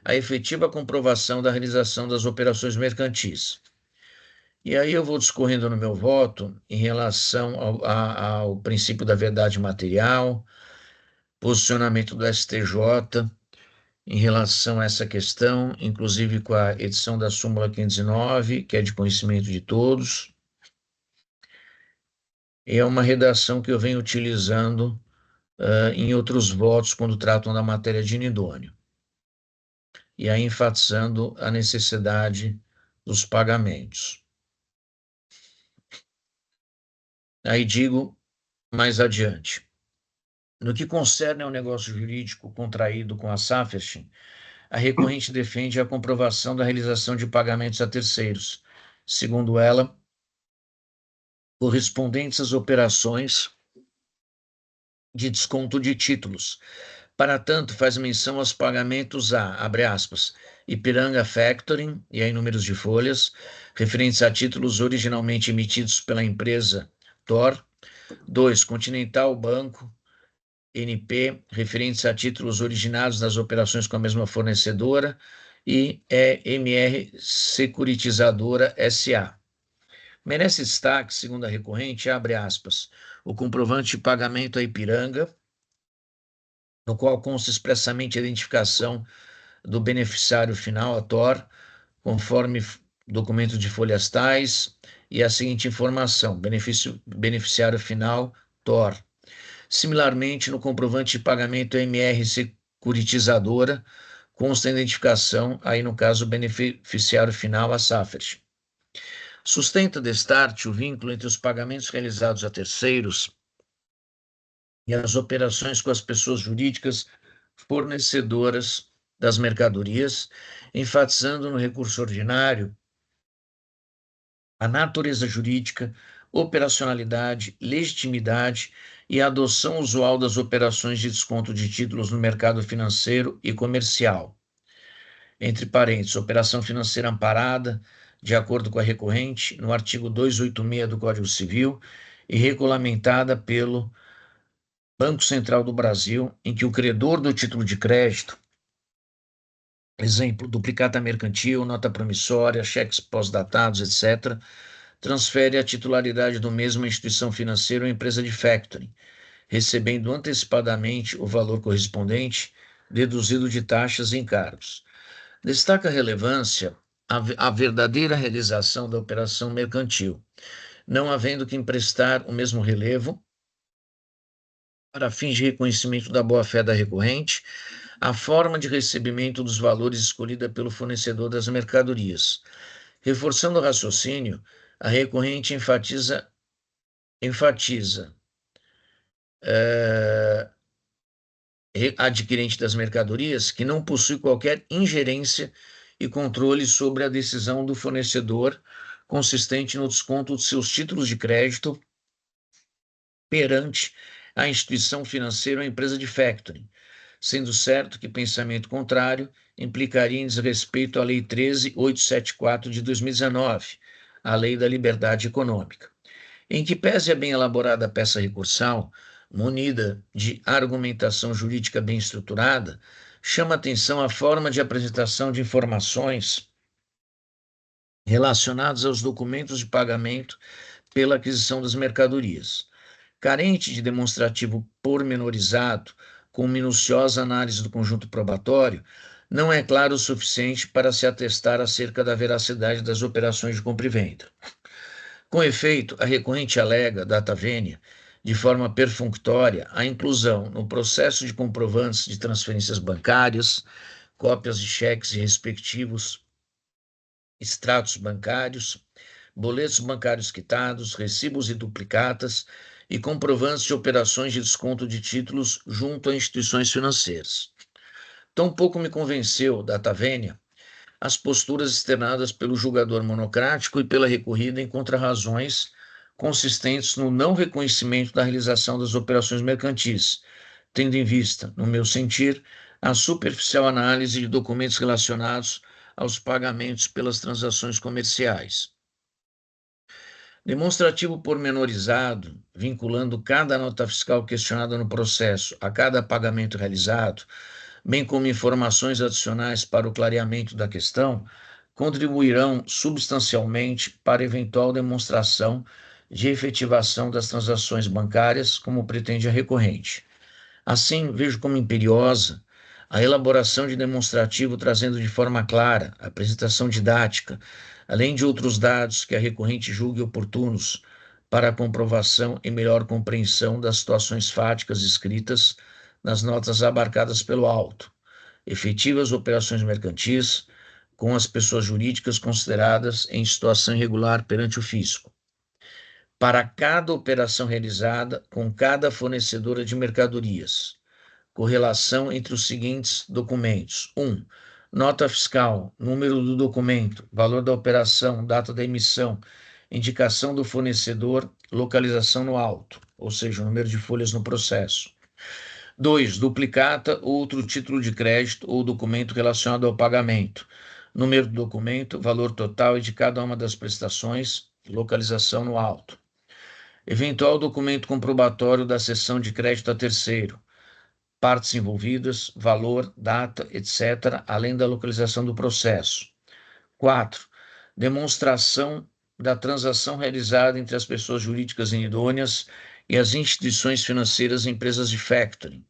Speaker 1: à efetiva comprovação da realização das operações mercantis. E aí eu vou discorrendo no meu voto em relação ao princípio da verdade material, posicionamento do STJ em relação a essa questão, inclusive com a edição da súmula 509, que é de conhecimento de todos. É uma redação que eu venho utilizando em outros votos quando tratam da matéria de inidôneo. E aí enfatizando a necessidade dos pagamentos. Aí digo mais adiante. No que concerne ao negócio jurídico contraído com a Saferchen, a recorrente defende a comprovação da realização de pagamentos a terceiros, segundo ela, correspondentes às operações de desconto de títulos. Para tanto, faz menção aos pagamentos a, abre aspas, Ipiranga Factoring, e aí números de folhas, referentes a títulos originalmente emitidos pela empresa Thor. 2. Continental Banco, NP, referentes a títulos originados das operações com a mesma fornecedora, e EMR Securitizadora SA. Merece destaque, segundo a recorrente, abre aspas, o comprovante de pagamento a Ipiranga, no qual consta expressamente a identificação do beneficiário final, a Thor, conforme documento de folhas tais, e a seguinte informação, beneficiário final, Thor. Similarmente, no comprovante de pagamento MR Securitizadora, consta a identificação, aí no caso, o beneficiário final, a Saferchen. Sustenta Destarte o vínculo entre os pagamentos realizados a terceiros e as operações com as pessoas jurídicas fornecedoras das mercadorias, enfatizando no recurso ordinário a natureza jurídica, operacionalidade, legitimidade e a adoção usual das operações de desconto de títulos no mercado financeiro e comercial. Entre parênteses, operação financeira amparada, de acordo com a recorrente, no artigo 286 do Código Civil e regulamentada pelo Banco Central do Brasil, em que o credor do título de crédito, exemplo, duplicata mercantil, nota promissória, cheques pós-datados, etc., transfere a titularidade do mesmo à instituição financeira ou empresa de factoring, recebendo antecipadamente o valor correspondente, deduzido de taxas e encargos. Destaca a relevância a verdadeira realização da operação mercantil, não havendo que emprestar o mesmo relevo para fins de reconhecimento da boa-fé da recorrente, a forma de recebimento dos valores escolhida pelo fornecedor das mercadorias. Reforçando o raciocínio, a recorrente enfatiza adquirente das mercadorias que não possui qualquer ingerência e controle sobre a decisão do fornecedor consistente no desconto de seus títulos de crédito perante a instituição financeira ou empresa de factoring, sendo certo que pensamento contrário implicaria em desrespeito à Lei 13.874 de 2019, a Lei da Liberdade Econômica. Em que pese a bem elaborada peça recursal, munida de argumentação jurídica bem estruturada, chama atenção a forma de apresentação de informações relacionadas aos documentos de pagamento pela aquisição das mercadorias. Carente de demonstrativo pormenorizado, com minuciosa análise do conjunto probatório, não é claro o suficiente para se atestar acerca da veracidade das operações de compra e venda. Com efeito, a recorrente alega, data vênia, de forma perfunctória, a inclusão no processo de comprovantes de transferências bancárias, cópias de cheques e respectivos extratos bancários, boletos bancários quitados, recibos e duplicatas e comprovantes de operações de desconto de títulos junto a instituições financeiras. Tampouco me convenceu, data vênia, as posturas externadas pelo julgador monocrático e pela recorrida em contrarrazões consistentes no não reconhecimento da realização das operações mercantis, tendo em vista, no meu sentir, a superficial análise de documentos relacionados aos pagamentos pelas transações comerciais. Demonstrativo pormenorizado, vinculando cada nota fiscal questionada no processo a cada pagamento realizado, bem como informações adicionais para o clareamento da questão, contribuirão substancialmente para eventual demonstração de efetivação das transações bancárias, como pretende a recorrente. Assim, vejo como imperiosa a elaboração de demonstrativo trazendo de forma clara a apresentação didática, além de outros dados que a recorrente julgue oportunos para a comprovação e melhor compreensão das situações fáticas escritas nas notas abarcadas pelo auto, efetivas operações mercantis com as pessoas jurídicas consideradas em situação irregular perante o fisco, para cada operação realizada com cada fornecedora de mercadorias. Correlação entre os seguintes documentos. 1. Nota fiscal, número do documento, valor da operação, data da emissão, indicação do fornecedor, localização no auto, ou seja, o número de folhas no processo. 2. Duplicata ou outro título de crédito ou documento relacionado ao pagamento, número do documento, valor total e de cada uma das prestações, localização no auto. Eventual documento comprobatório da cessão de crédito a terceiro, partes envolvidas, valor, data, etc., além da localização do processo. 4. Demonstração da transação realizada entre as pessoas jurídicas inidôneas e as instituições financeiras e empresas de factoring.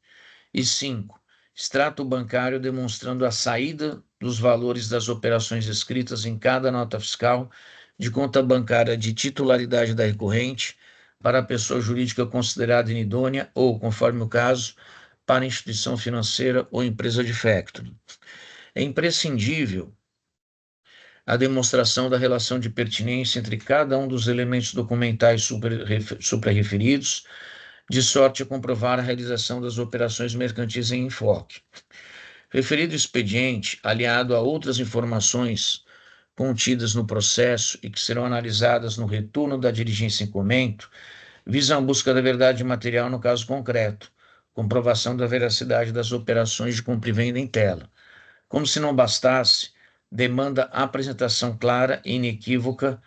Speaker 1: E 5. Extrato bancário demonstrando a saída dos valores das operações escritas em cada nota fiscal de conta bancária de titularidade da recorrente para a pessoa jurídica considerada inidônea ou, conforme o caso, para a instituição financeira ou empresa de factoring. É imprescindível a demonstração da relação de pertinência entre cada um dos elementos documentais suprarreferidos, de sorte a comprovar a realização das operações mercantis em enfoque. Referido expediente, aliado a outras informações contidas no processo e que serão analisadas no retorno da diligência em comento, visam a busca da verdade material no caso concreto, comprovação da veracidade das operações de compra e venda em tela. Como se não bastasse, demanda a apresentação clara e inequívoca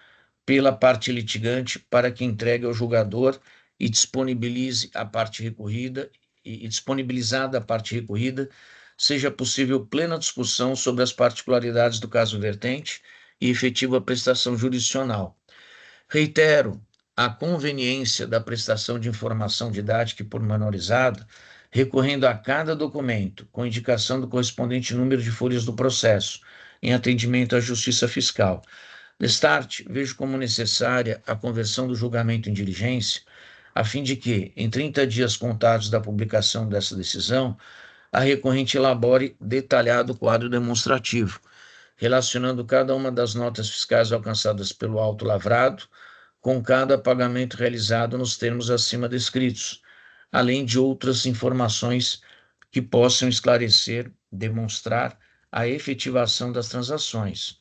Speaker 1: pela parte litigante para que entregue ao julgador e disponibilize a parte recorrida e disponibilizada a parte recorrida, seja possível plena discussão sobre as particularidades do caso vertente e efetiva prestação jurisdicional. Reitero a conveniência da prestação de informação didática e pormenorizada, recorrendo a cada documento, com indicação do correspondente número de folhas do processo, em atendimento à Justiça Fiscal. Destarte, vejo como necessária a conversão do julgamento em diligência, a fim de que, em 30 dias contados da publicação dessa decisão, a recorrente elabore detalhado quadro demonstrativo, relacionando cada uma das notas fiscais alcançadas pelo auto lavrado com cada pagamento realizado nos termos acima descritos, além de outras informações que possam esclarecer, demonstrar a efetivação das transações.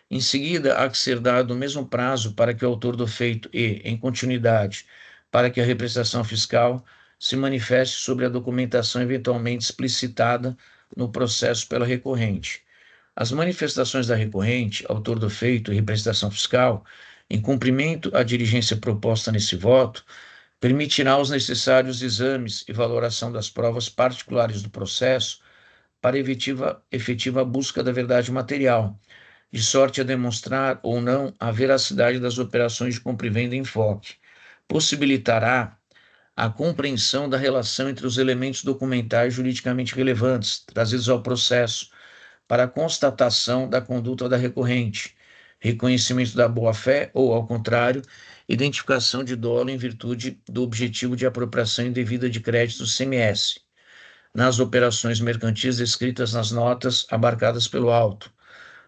Speaker 1: Em seguida, há que ser dado o mesmo prazo para que o autor do feito e, em continuidade, para que a represtação fiscal se manifeste sobre a documentação eventualmente explicitada no processo pela recorrente. As manifestações da recorrente, autor do feito e represtação fiscal, em cumprimento à diligência proposta nesse voto, permitirá os necessários exames e valoração das provas particulares do processo para efetiva busca da verdade material, de sorte a demonstrar ou não a veracidade das operações de compra e venda em enfoque. Possibilitará a compreensão da relação entre os elementos documentais juridicamente relevantes trazidos ao processo para a constatação da conduta da recorrente, reconhecimento da boa-fé ou, ao contrário, identificação de dolo em virtude do objetivo de apropriação indevida de créditos CMS, nas operações mercantis descritas nas notas abarcadas pelo auto.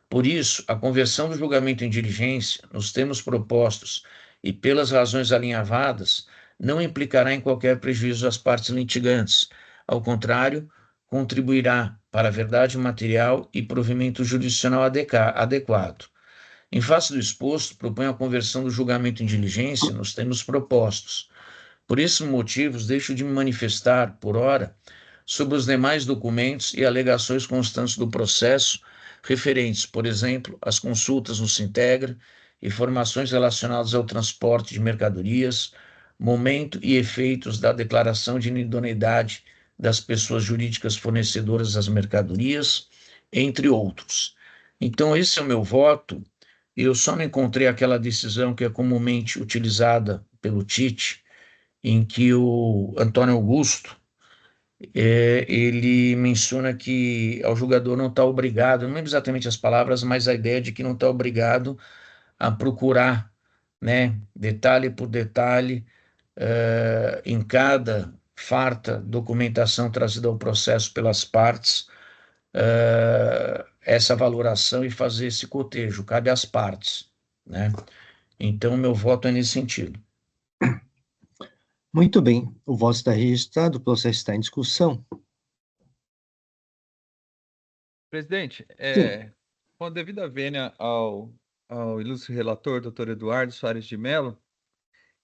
Speaker 1: Por isso, a conversão do julgamento em diligência, nos termos propostos e pelas razões alinhavadas, não implicará em qualquer prejuízo às partes litigantes. Ao contrário, contribuirá para a verdade material e provimento jurisdicional adequado. Em face do exposto, proponho a conversão do julgamento em diligência nos termos propostos. Por esses motivos, deixo de me manifestar, por ora, sobre os demais documentos e alegações constantes do processo, referentes, por exemplo, às consultas no Sintegra, informações relacionadas ao transporte de mercadorias, momento e efeitos da declaração de inidoneidade das pessoas jurídicas fornecedoras das mercadorias, entre outros. Então, esse é o meu voto. Eu só não encontrei aquela decisão que é comumente utilizada pelo Tite, em que o Antônio Augusto ele menciona que o jogador não está obrigado, não lembro exatamente as palavras, mas a ideia de que não está obrigado a procurar, né, detalhe por detalhe, em cada farta documentação trazida ao processo pelas partes, essa valoração e fazer esse cotejo, cabe às partes, né? Então, meu voto é nesse sentido.
Speaker 2: Muito bem, o voto está registrado, o processo está em discussão.
Speaker 6: Presidente,
Speaker 2: Sim.
Speaker 6: com a devida vênia ao ilustre relator, doutor Eduardo Soares de Mello,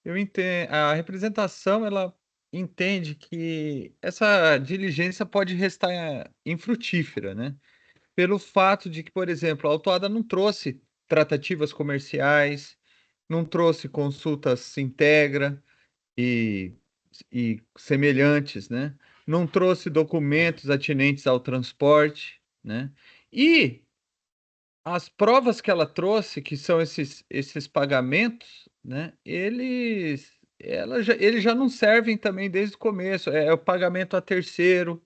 Speaker 6: eu entendo, a representação ela entende que essa diligência pode restar infrutífera, né? Pelo fato de que, por exemplo, a autuada não trouxe tratativas comerciais, não trouxe consultas Sintegra e semelhantes, né? Não trouxe documentos atinentes ao transporte, né? E as provas que ela trouxe, que são esses pagamentos, né? Eles já não servem também desde o começo. É o pagamento a terceiro,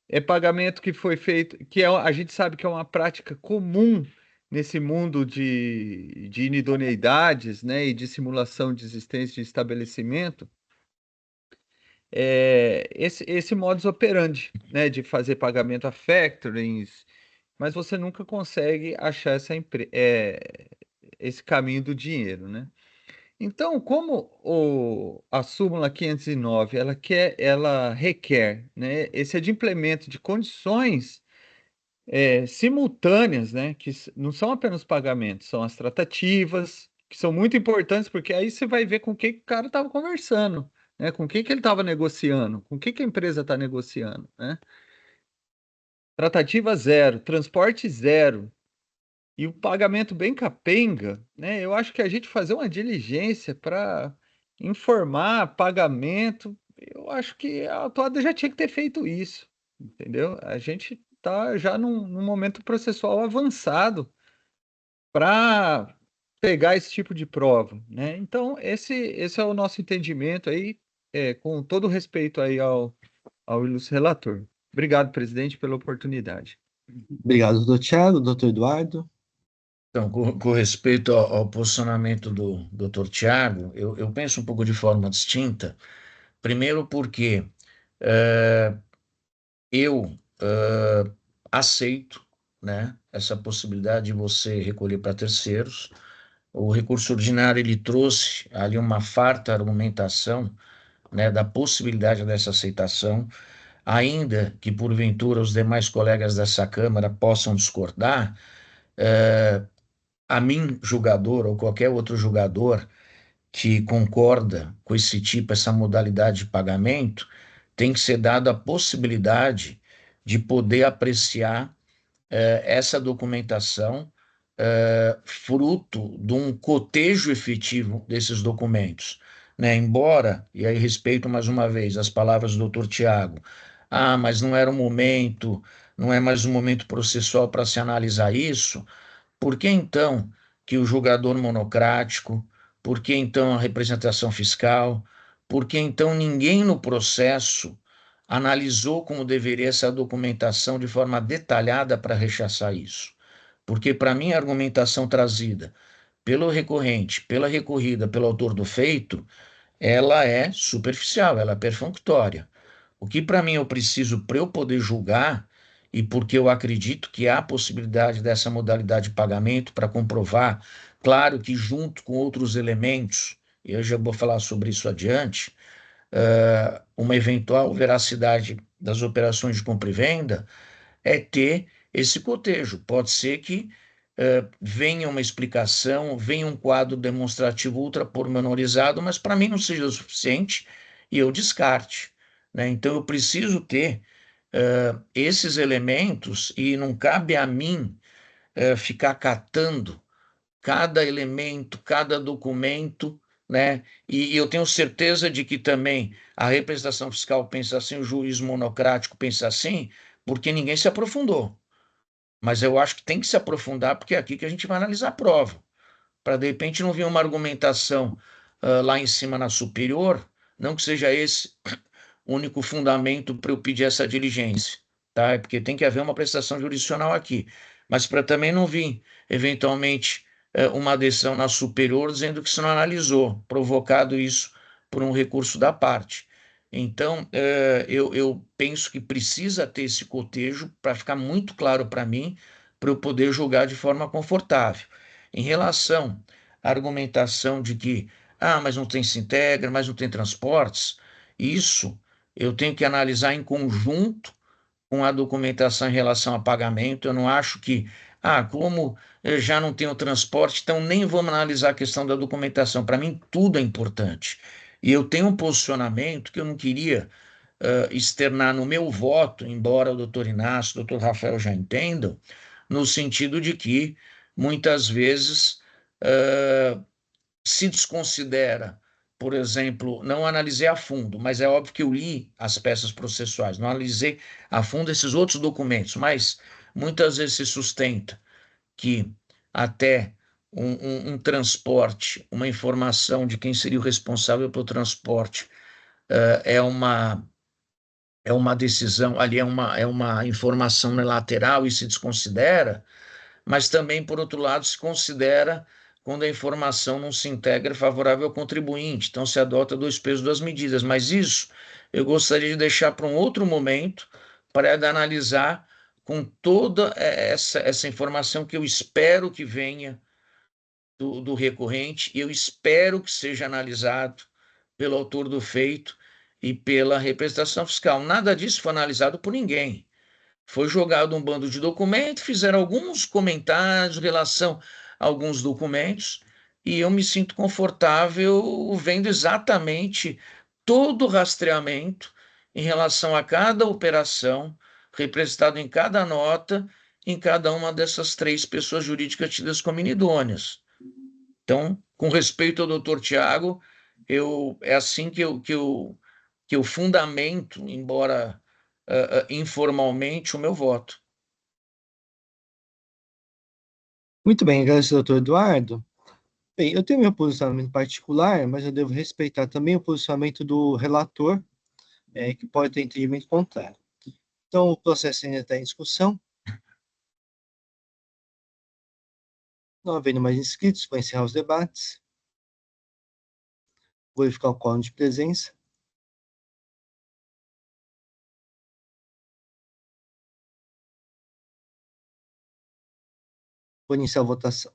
Speaker 6: é pagamento que foi feito, a gente sabe que é uma prática comum nesse mundo de inidoneidades, né? E de simulação de existência de estabelecimento. Esse modus operandi, né, de fazer pagamento a factorings mas você nunca consegue achar esse caminho do dinheiro, né? Então, como a súmula 509 ela requer, né, esse adimplemento de condições simultâneas, né, que não são apenas pagamentos, são as tratativas, que são muito importantes, porque aí você vai ver com quem que o cara estava conversando, né, com quem que ele estava negociando, com quem que a empresa está negociando, né? Tratativa zero, transporte zero, e o pagamento bem capenga, né? Eu acho que a gente fazer uma diligência para informar pagamento, eu acho que a Toada já tinha que ter feito isso, entendeu? A gente está já num momento processual avançado para pegar esse tipo de prova, né? Então, esse é o nosso entendimento aí, com todo respeito aí ao ilustre relator. Obrigado, presidente, pela oportunidade.
Speaker 2: Obrigado, doutor Tiago, doutor Eduardo.
Speaker 1: Então, com respeito ao posicionamento do Dr. Tiago, eu penso um pouco de forma distinta. Primeiro porque eu aceito, né, essa possibilidade de você recolher para terceiros. O recurso ordinário ele trouxe ali uma farta argumentação, né, da possibilidade dessa aceitação, ainda que porventura os demais colegas dessa Câmara possam discordar. A mim, julgador, ou qualquer outro julgador que concorda com esse tipo, essa modalidade de pagamento, tem que ser dada a possibilidade de poder apreciar essa documentação fruto de um cotejo efetivo desses documentos. Né? Embora, e aí respeito mais uma vez as palavras do doutor Tiago, mas não era o momento, não é mais um momento processual para se analisar isso. Por que então que o julgador monocrático? Por que então a representação fiscal? Por que então ninguém no processo analisou como deveria essa documentação de forma detalhada para rechaçar isso? Porque, para mim, a argumentação trazida pelo recorrente, pela recorrida, pelo autor do feito, ela é superficial, ela é perfunctória. O que para mim eu preciso para eu poder julgar, e porque eu acredito que há possibilidade dessa modalidade de pagamento para comprovar, claro que junto com outros elementos, e eu já vou falar sobre isso adiante, uma eventual veracidade das operações de compra e venda, é ter esse cotejo. Pode ser que venha uma explicação, venha um quadro demonstrativo ultra pormenorizado, mas para mim não seja o suficiente e eu descarte. Né? Então eu preciso ter esses elementos e não cabe a mim ficar catando cada elemento, cada documento, né? E eu tenho certeza de que também a representação fiscal pensa assim, o juiz monocrático pensa assim, porque ninguém se aprofundou. Mas eu acho que tem que se aprofundar, porque é aqui que a gente vai analisar a prova. Para de repente não vir uma argumentação lá em cima na superior, não que seja esse o único fundamento para eu pedir essa diligência, tá? É porque tem que haver uma prestação jurisdicional aqui. Mas para também não vir, eventualmente, uma decisão na superior dizendo que se não analisou, provocado isso por um recurso da parte. Então, eu penso que precisa ter esse cotejo para ficar muito claro para mim, para eu poder julgar de forma confortável. Em relação à argumentação de que, mas não tem Sintegra, mas não tem transportes, isso eu tenho que analisar em conjunto com a documentação em relação a pagamento. Eu não acho que, como eu já não tenho transporte, então nem vamos analisar a questão da documentação. Para mim, tudo é importante. E eu tenho um posicionamento que eu não queria externar no meu voto, embora o doutor Inácio, o doutor Rafael já entendam, no sentido de que, muitas vezes, se desconsidera, por exemplo, não analisei a fundo, mas é óbvio que eu li as peças processuais, não analisei a fundo esses outros documentos, mas muitas vezes se sustenta que até um transporte, uma informação de quem seria o responsável pelo transporte, é uma decisão, ali é uma informação lateral e se desconsidera, mas também, por outro lado, se considera quando a informação não se integra favorável ao contribuinte. Então, se adota dois pesos, duas medidas. Mas isso eu gostaria de deixar para um outro momento, para analisar com toda essa informação que eu espero que venha do recorrente, e eu espero que seja analisado pelo autor do feito e pela representação fiscal. Nada disso foi analisado por ninguém. Foi jogado um bando de documentos, fizeram alguns comentários em relação a alguns documentos, e eu me sinto confortável vendo exatamente todo o rastreamento em relação a cada operação, representado em cada nota, em cada uma dessas 3 pessoas jurídicas tidas como inidôneas. Então, com respeito ao doutor Tiago, é assim que eu fundamento, embora informalmente, o meu voto.
Speaker 2: Muito bem, agradeço, doutor Eduardo. Bem, eu tenho meu posicionamento particular, mas eu devo respeitar também o posicionamento do relator, que pode ter entendimento contrário. Então, o processo ainda está em discussão. Não havendo mais inscritos, vou encerrar os debates. Vou verificar o quórum de presença. Vou iniciar a votação.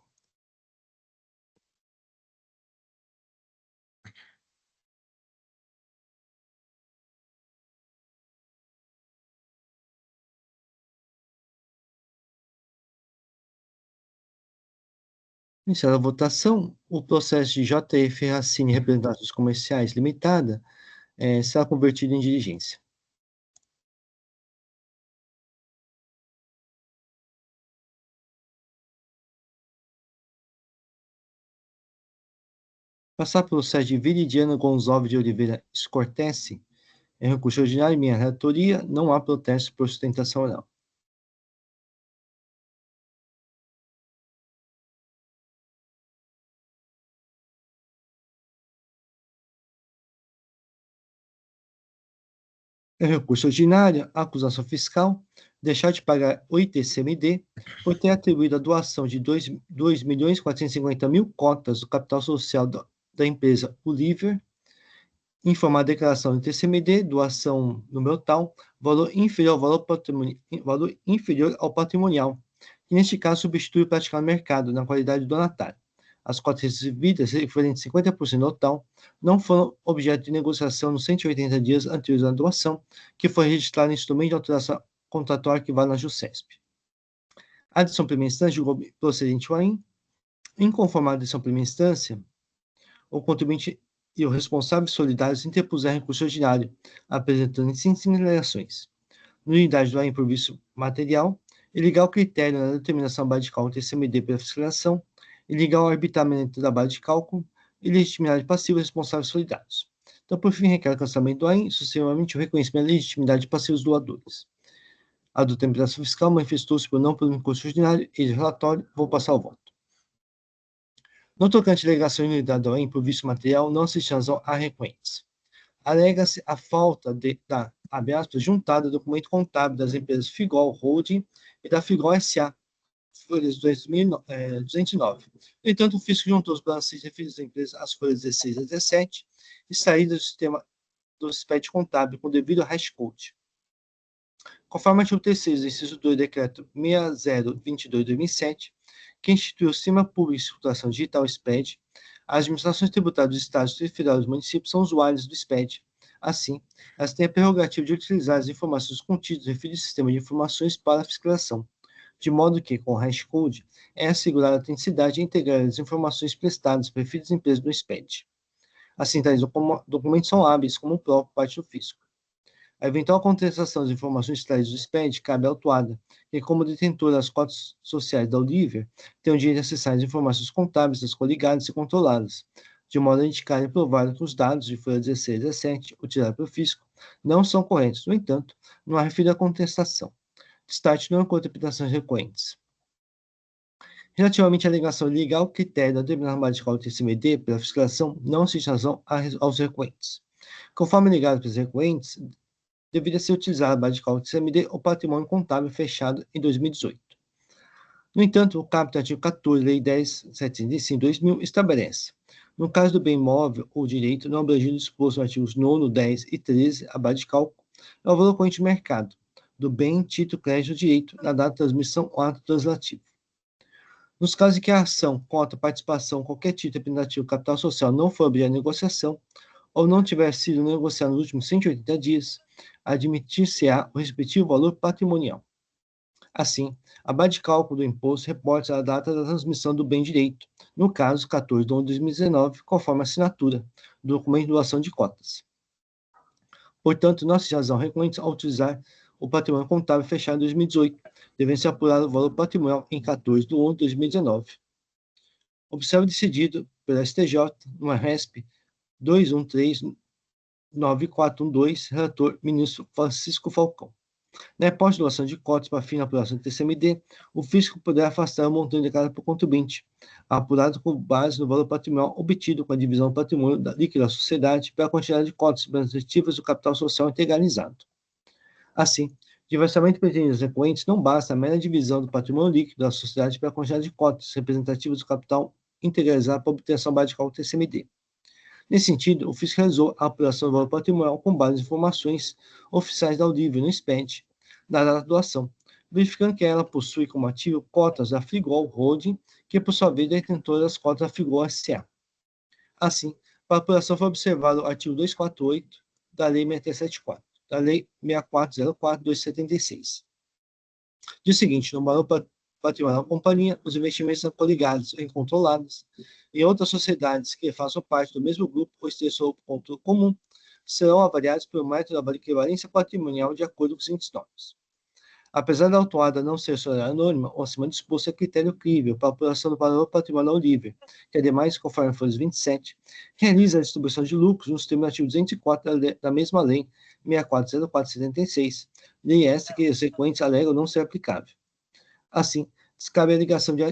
Speaker 2: Iniciada a votação, o processo de JF Racine Representações Comerciais Limitada será convertido em diligência. Passar pelo processo de Viridiana Gonçalves de Oliveira Scortese, em recurso ordinário, em minha relatoria, não há protesto por sustentação oral. Em recurso ordinário, a acusação fiscal deixar de pagar o ITCMD por ter atribuído a doação de 2.450.000 cotas do capital social da empresa Oliver, informar a declaração do ITCMD, doação número tal, valor inferior ao patrimonial, que neste caso substitui o praticado no mercado, na qualidade do donatário. As cotas recebidas, referentes a 50% do total, não foram objeto de negociação nos 180 dias anteriores à doação, que foi registrado em instrumento de alteração contratual arquivado na JUSESP. A decisão primeira instância julgou procedente o AIM. Inconformada a decisão primeira instância, o contribuinte e o responsável solidários interpuseram recurso ordinário, apresentando 5 alegações. Nulidade do AIM por vício material, iligar o critério na determinação base de cálculo TCMD pela fiscalização, iligar o arbitramento da base de cálculo, ilegitimidade passiva e responsáveis solidários. Então, por fim, requer o cancelamento do AIM, sucessivamente o reconhecimento da legitimidade passiva dos doadores. A do Temperança Fiscal manifestou-se por não pelo recurso ordinário e relatório. Vou passar ao voto. No tocante à alegação de nulidade do AIM por vício material, não se razão a requentes. Alega-se a falta da, abre aspas, juntada do documento contábil das empresas Figol Holding e da Figol S.A., folhas 209. No entanto, o fisco juntou os balanços referidos das empresas às folhas 16 a 17 e saídas do sistema do SPED contábil com devido hash code. Conforme o artigo 3º do inciso 2 do decreto 6022/2007, que instituiu o Sistema Público de Circulação Digital SPED, as administrações tributárias dos estados, do federal e dos municípios são usuários do SPED. Assim, elas têm a prerrogativa de utilizar as informações contidas no referido sistema de informações para a fiscalização, de modo que, com o hashcode, é assegurada a autenticidade e integrar as informações prestadas por referidas empresas do SPED. Assim, tais documentos são hábeis como próprio parte do fisco. A eventual contestação das informações extraídas do SPED cabe à autuada, que, como detentora das cotas sociais da Oliver, tem o direito de acessar as informações contábeis das coligadas e controladas, de modo a indicar e provar que os dados de folha 16 e 17, utilizados pelo fisco, não são corretos. No entanto, não há referida contestação. Destaque não encontra interpretações recorrentes. Relativamente à alegação legal, o critério da determinação base de cálculo TCMD pela fiscalização não se razão aos recorrentes. Conforme ligado pelos recorrentes, deveria ser utilizada a base de cálculo TCMD ou patrimônio contábil fechado em 2018. No entanto, o caput artigo 14, Lei 10.705/2000, estabelece: no caso do bem imóvel ou direito não abrangido disposto nos artigos 9º, 10 e 13, a base de cálculo é o valor corrente de mercado, do bem, título, crédito ou direito na data de transmissão ou ato translativo. Nos casos em que a ação, cota, participação, qualquer título representativo capital social não for objeto de negociação ou não tiver sido negociado nos últimos 180 dias, admitir-se-á o respectivo valor patrimonial. Assim, a base de cálculo do imposto reporta a data da transmissão do bem direito, no caso, 14 de 11 de 2019, conforme a assinatura do documento de doação de cotas. Portanto, não se razão recorrente ao utilizar o patrimônio contábil fechado em 2018, devendo ser apurado o valor patrimonial em 14 de 11 de 2019. Observe decidido pela STJ, no RESP 2139.412, relator ministro Francisco Falcão. Na hipótese de doação de cotas para fim da apuração do TCMD, o fisco poderá afastar o montante declarado por contribuinte, apurado com base no valor patrimonial obtido com a divisão do patrimônio líquido da sociedade pela quantidade de cotas representativas do capital social integralizado. Assim, diversamente pretendidos recorrentes, não basta a mera divisão do patrimônio líquido da sociedade pela quantidade de cotas representativas do capital integralizado para obtenção base de cálculo TCMD. Nesse sentido, o fisco realizou a apuração do valor patrimonial com base em informações oficiais da Audível no SPED da data da doação, verificando que ela possui como ativo cotas da Frigol Holding, que por sua vez é detentora das cotas da Frigol S.A. Assim, para a apuração foi observado o artigo 248 da Lei 6374, da Lei 6404/276. Diz o seguinte: no valor patrimonial da companhia, os investimentos são coligados em controladas e outras sociedades que façam parte do mesmo grupo ou estejam sob controle comum serão avaliados pelo método da equivalência patrimonial de acordo com os seguintes normas. Apesar da autuada não ser sociedade anônima, o acima disposto é critério crível para a apuração do valor patrimonial livre, que, ademais, conforme folhas 27, realiza a distribuição de lucros nos termos do artigo 204 da mesma lei 6404/76, lei esta que os sequentes alegam não ser aplicável. Assim, descabe a alegação de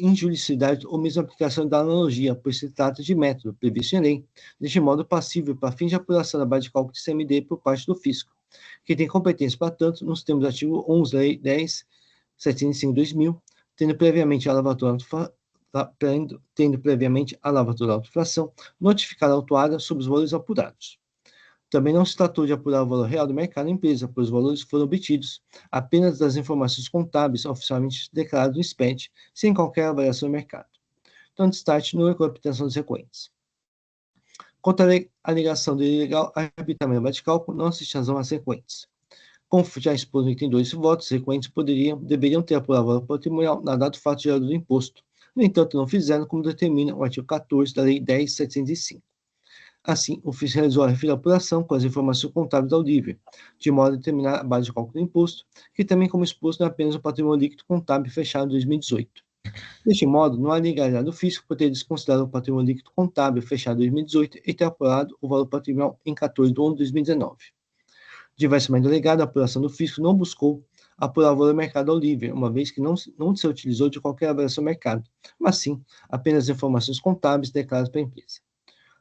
Speaker 2: injuridicidade ou mesmo aplicação da analogia, pois se trata de método previsto em lei, deste modo passível para fins de apuração da base de cálculo de CMD por parte do fisco, que tem competência para tanto nos termos do artigo 11 da Lei 10.705/2000, tendo previamente a lavatura autoinfração notificada a autuada sobre os valores apurados. Também não se tratou de apurar o valor real do mercado da empresa, pois os valores foram obtidos apenas das informações contábeis oficialmente declaradas no SPED, sem qualquer avaliação do mercado. Então, destaque no obtenção dos recorrentes. Quanto à alegação de ilegal arbitramento da base de cálculo, não existe razão às recorrentes. Como já expôs no item 2 votos, os recorrentes deveriam ter apurado o valor patrimonial na data do fato gerador do imposto. No entanto, não fizeram, como determina o artigo 14 da Lei 10.705. Assim, o fisco realizou a referida apuração com as informações contábeis da Audível, de modo a determinar a base de cálculo do imposto, que também como exposto não é apenas o patrimônio líquido contábil fechado em 2018. Deste modo, não há legalidade do fisco por ter desconsiderado o patrimônio líquido contábil fechado em 2018 e ter apurado o valor patrimonial em 14 de 11 de 2019. Diversamente delegado, a apuração do fisco não buscou apurar o valor do mercado ao livre, uma vez que não se utilizou de qualquer avaliação do mercado, mas sim apenas informações contábeis declaradas pela empresa.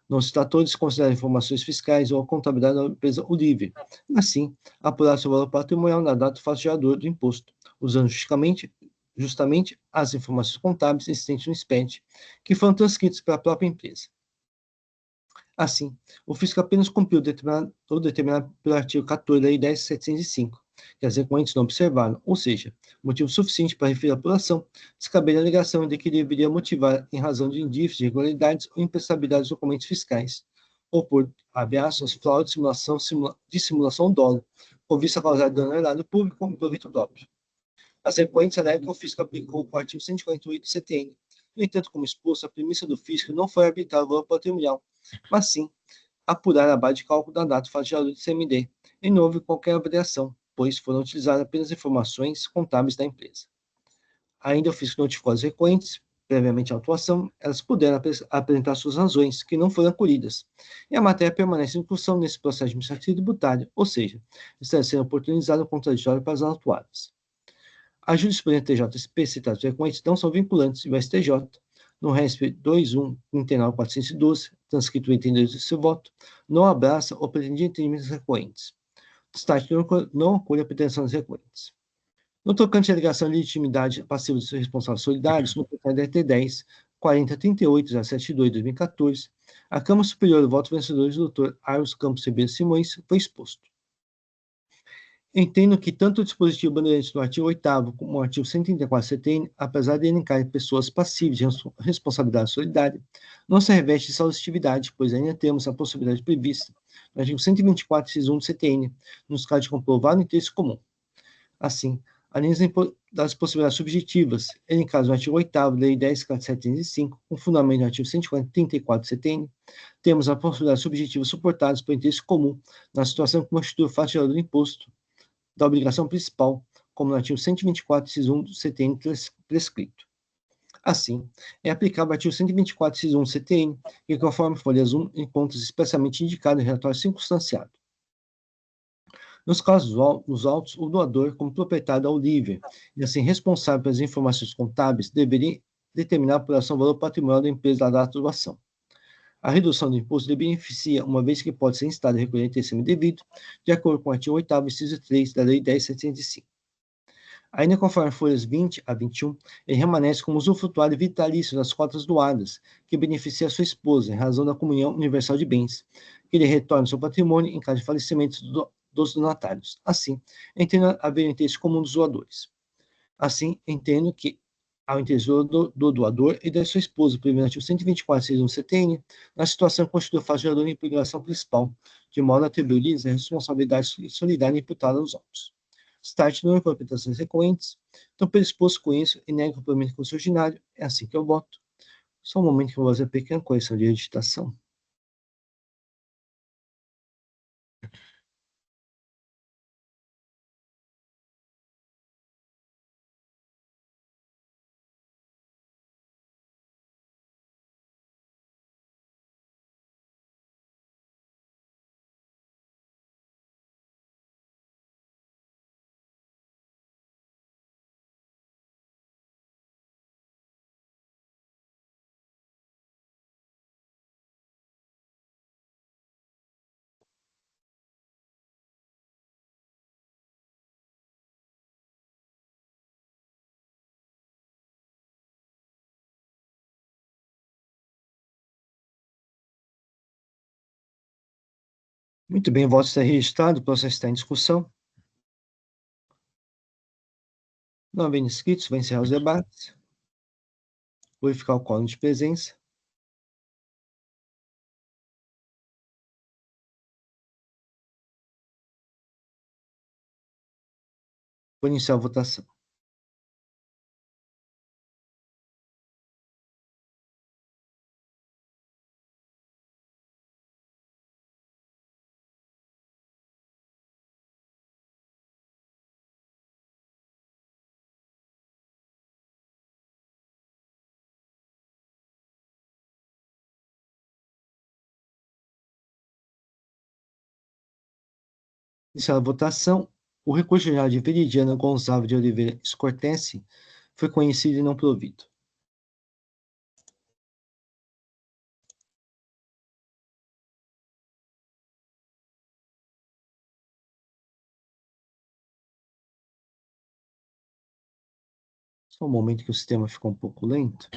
Speaker 2: Não se tratou de desconsiderar informações fiscais ou a contabilidade da empresa livre, mas sim apurar seu valor patrimonial na data do fato gerador do imposto, usando justamente as informações contábeis existentes no SPED, que foram transcritas pela própria empresa. Assim, o fisco apenas cumpriu o determinado pelo artigo 14 da Lei 10.705, que as recorrentes não observaram, ou seja, motivo suficiente para referir a apuração, descaber a alegação de que deveria motivar em razão de indícios de irregularidades ou imprestabilidade dos documentos fiscais, ou por, abre aspas, fraude, dissimulação dolo, com vista a causar dano ao erário público ou proveito próprio. As recorrentes alegam que o fisco aplicou o artigo 148 do CTN. No entanto, como exposto, a premissa do fisco não foi arbitrar o valor patrimonial, mas sim apurar a base de cálculo da data do fato gerador do CMD, e não houve qualquer avaliação, pois foram utilizadas apenas informações contábeis da empresa. Ainda o fisco notificou as recorrentes, previamente à autuação, elas puderam apresentar suas razões, que não foram acolhidas, e a matéria permanece em discussão nesse processo administrativo tributário, ou seja, está sendo oportunizado o contraditório para as autuadas. A jurisprudência TJSP citadas recorrentes não são vinculantes e o STJ, no RESP 21.39.412, transcrito em item 2 do seu voto, não abraça ou pretende entendimento das recorrentes. Destaque não acolhe a pretensão das recorrentes. No tocante à alegação de legitimidade passiva dos responsáveis solidários, no portal DRT 10, 4038-072-2014, a Câmara Superior do voto vencedor do Dr. Aros Campos Ribeiro Simões foi exposto. Entendo que tanto o dispositivo Bandeirantes do artigo 8º como o artigo 134 CTN, apesar de elencar pessoas passíveis de responsabilidade solidária, não se reveste de exaustividade, pois ainda temos a possibilidade prevista no artigo 124, inciso 1 do CTN, nos casos de comprovado interesse comum. Assim, além das possibilidades subjetivas, elencadas no artigo 8º da Lei 10.705, com fundamento no artigo 134 do CTN, temos a possibilidade subjetiva suportadas por interesse comum na situação que constitui o fato gerador do imposto da obrigação principal, como no artigo 124, inciso 1 do CTN prescrito. Assim, é aplicável o artigo 124, inciso 1 do CTN, que, conforme folhas 1, encontra-se expressamente indicado em relatório circunstanciado. Nos casos dos autos, o doador, como proprietário da Olívia, e assim responsável pelas informações contábeis, deveria determinar a apuração do valor patrimonial da empresa da data da doação. A redução do imposto lhe beneficia, uma vez que pode ser instado e recolher interesse indevido, de acordo com o artigo 8º, inciso 3 da Lei 10.705. Ainda conforme folhas 20 a 21, ele permanece como usufrutuário vitalício das cotas doadas, que beneficia a sua esposa, em razão da comunhão universal de bens, que ele retorna seu patrimônio em caso de falecimento dos donatários. Assim, entendo haver interesse comum dos doadores. Assim, entendo que ao interesse do doador e da sua esposa, previsto no artigo 124, inciso 1 do CTN, na situação que constitui o fato gerador de obrigação principal, de modo a atribuir-lhes a responsabilidade solidária imputada aos autos. Start não interpretações recorrentes, então predisposto com isso e nego o complemento do curso ordinário, é assim que eu voto. Só um momento que eu vou fazer uma pequena correção de editação. Muito bem, o voto está registrado, o processo está em discussão. Não havendo inscritos, vou encerrar os debates. Vou verificar o quórum de presença. Vou iniciar a votação. Iniciada a votação, o recurso geral de Veridiana Gonçalves de Oliveira Scortese foi conhecido e não provido. Só um momento que o sistema ficou um pouco lento.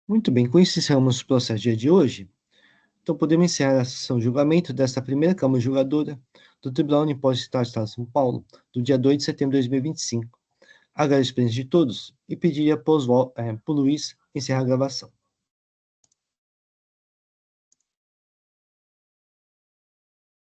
Speaker 2: Muito bem, com isso encerramos o processo dia de hoje. Então, podemos encerrar a sessão de julgamento desta primeira Câmara Julgadora do Tribunal Universitário do Estado de São Paulo, do dia 2 de setembro de 2025. Agradeço a presença de todos e pediria para o Luiz encerrar a gravação.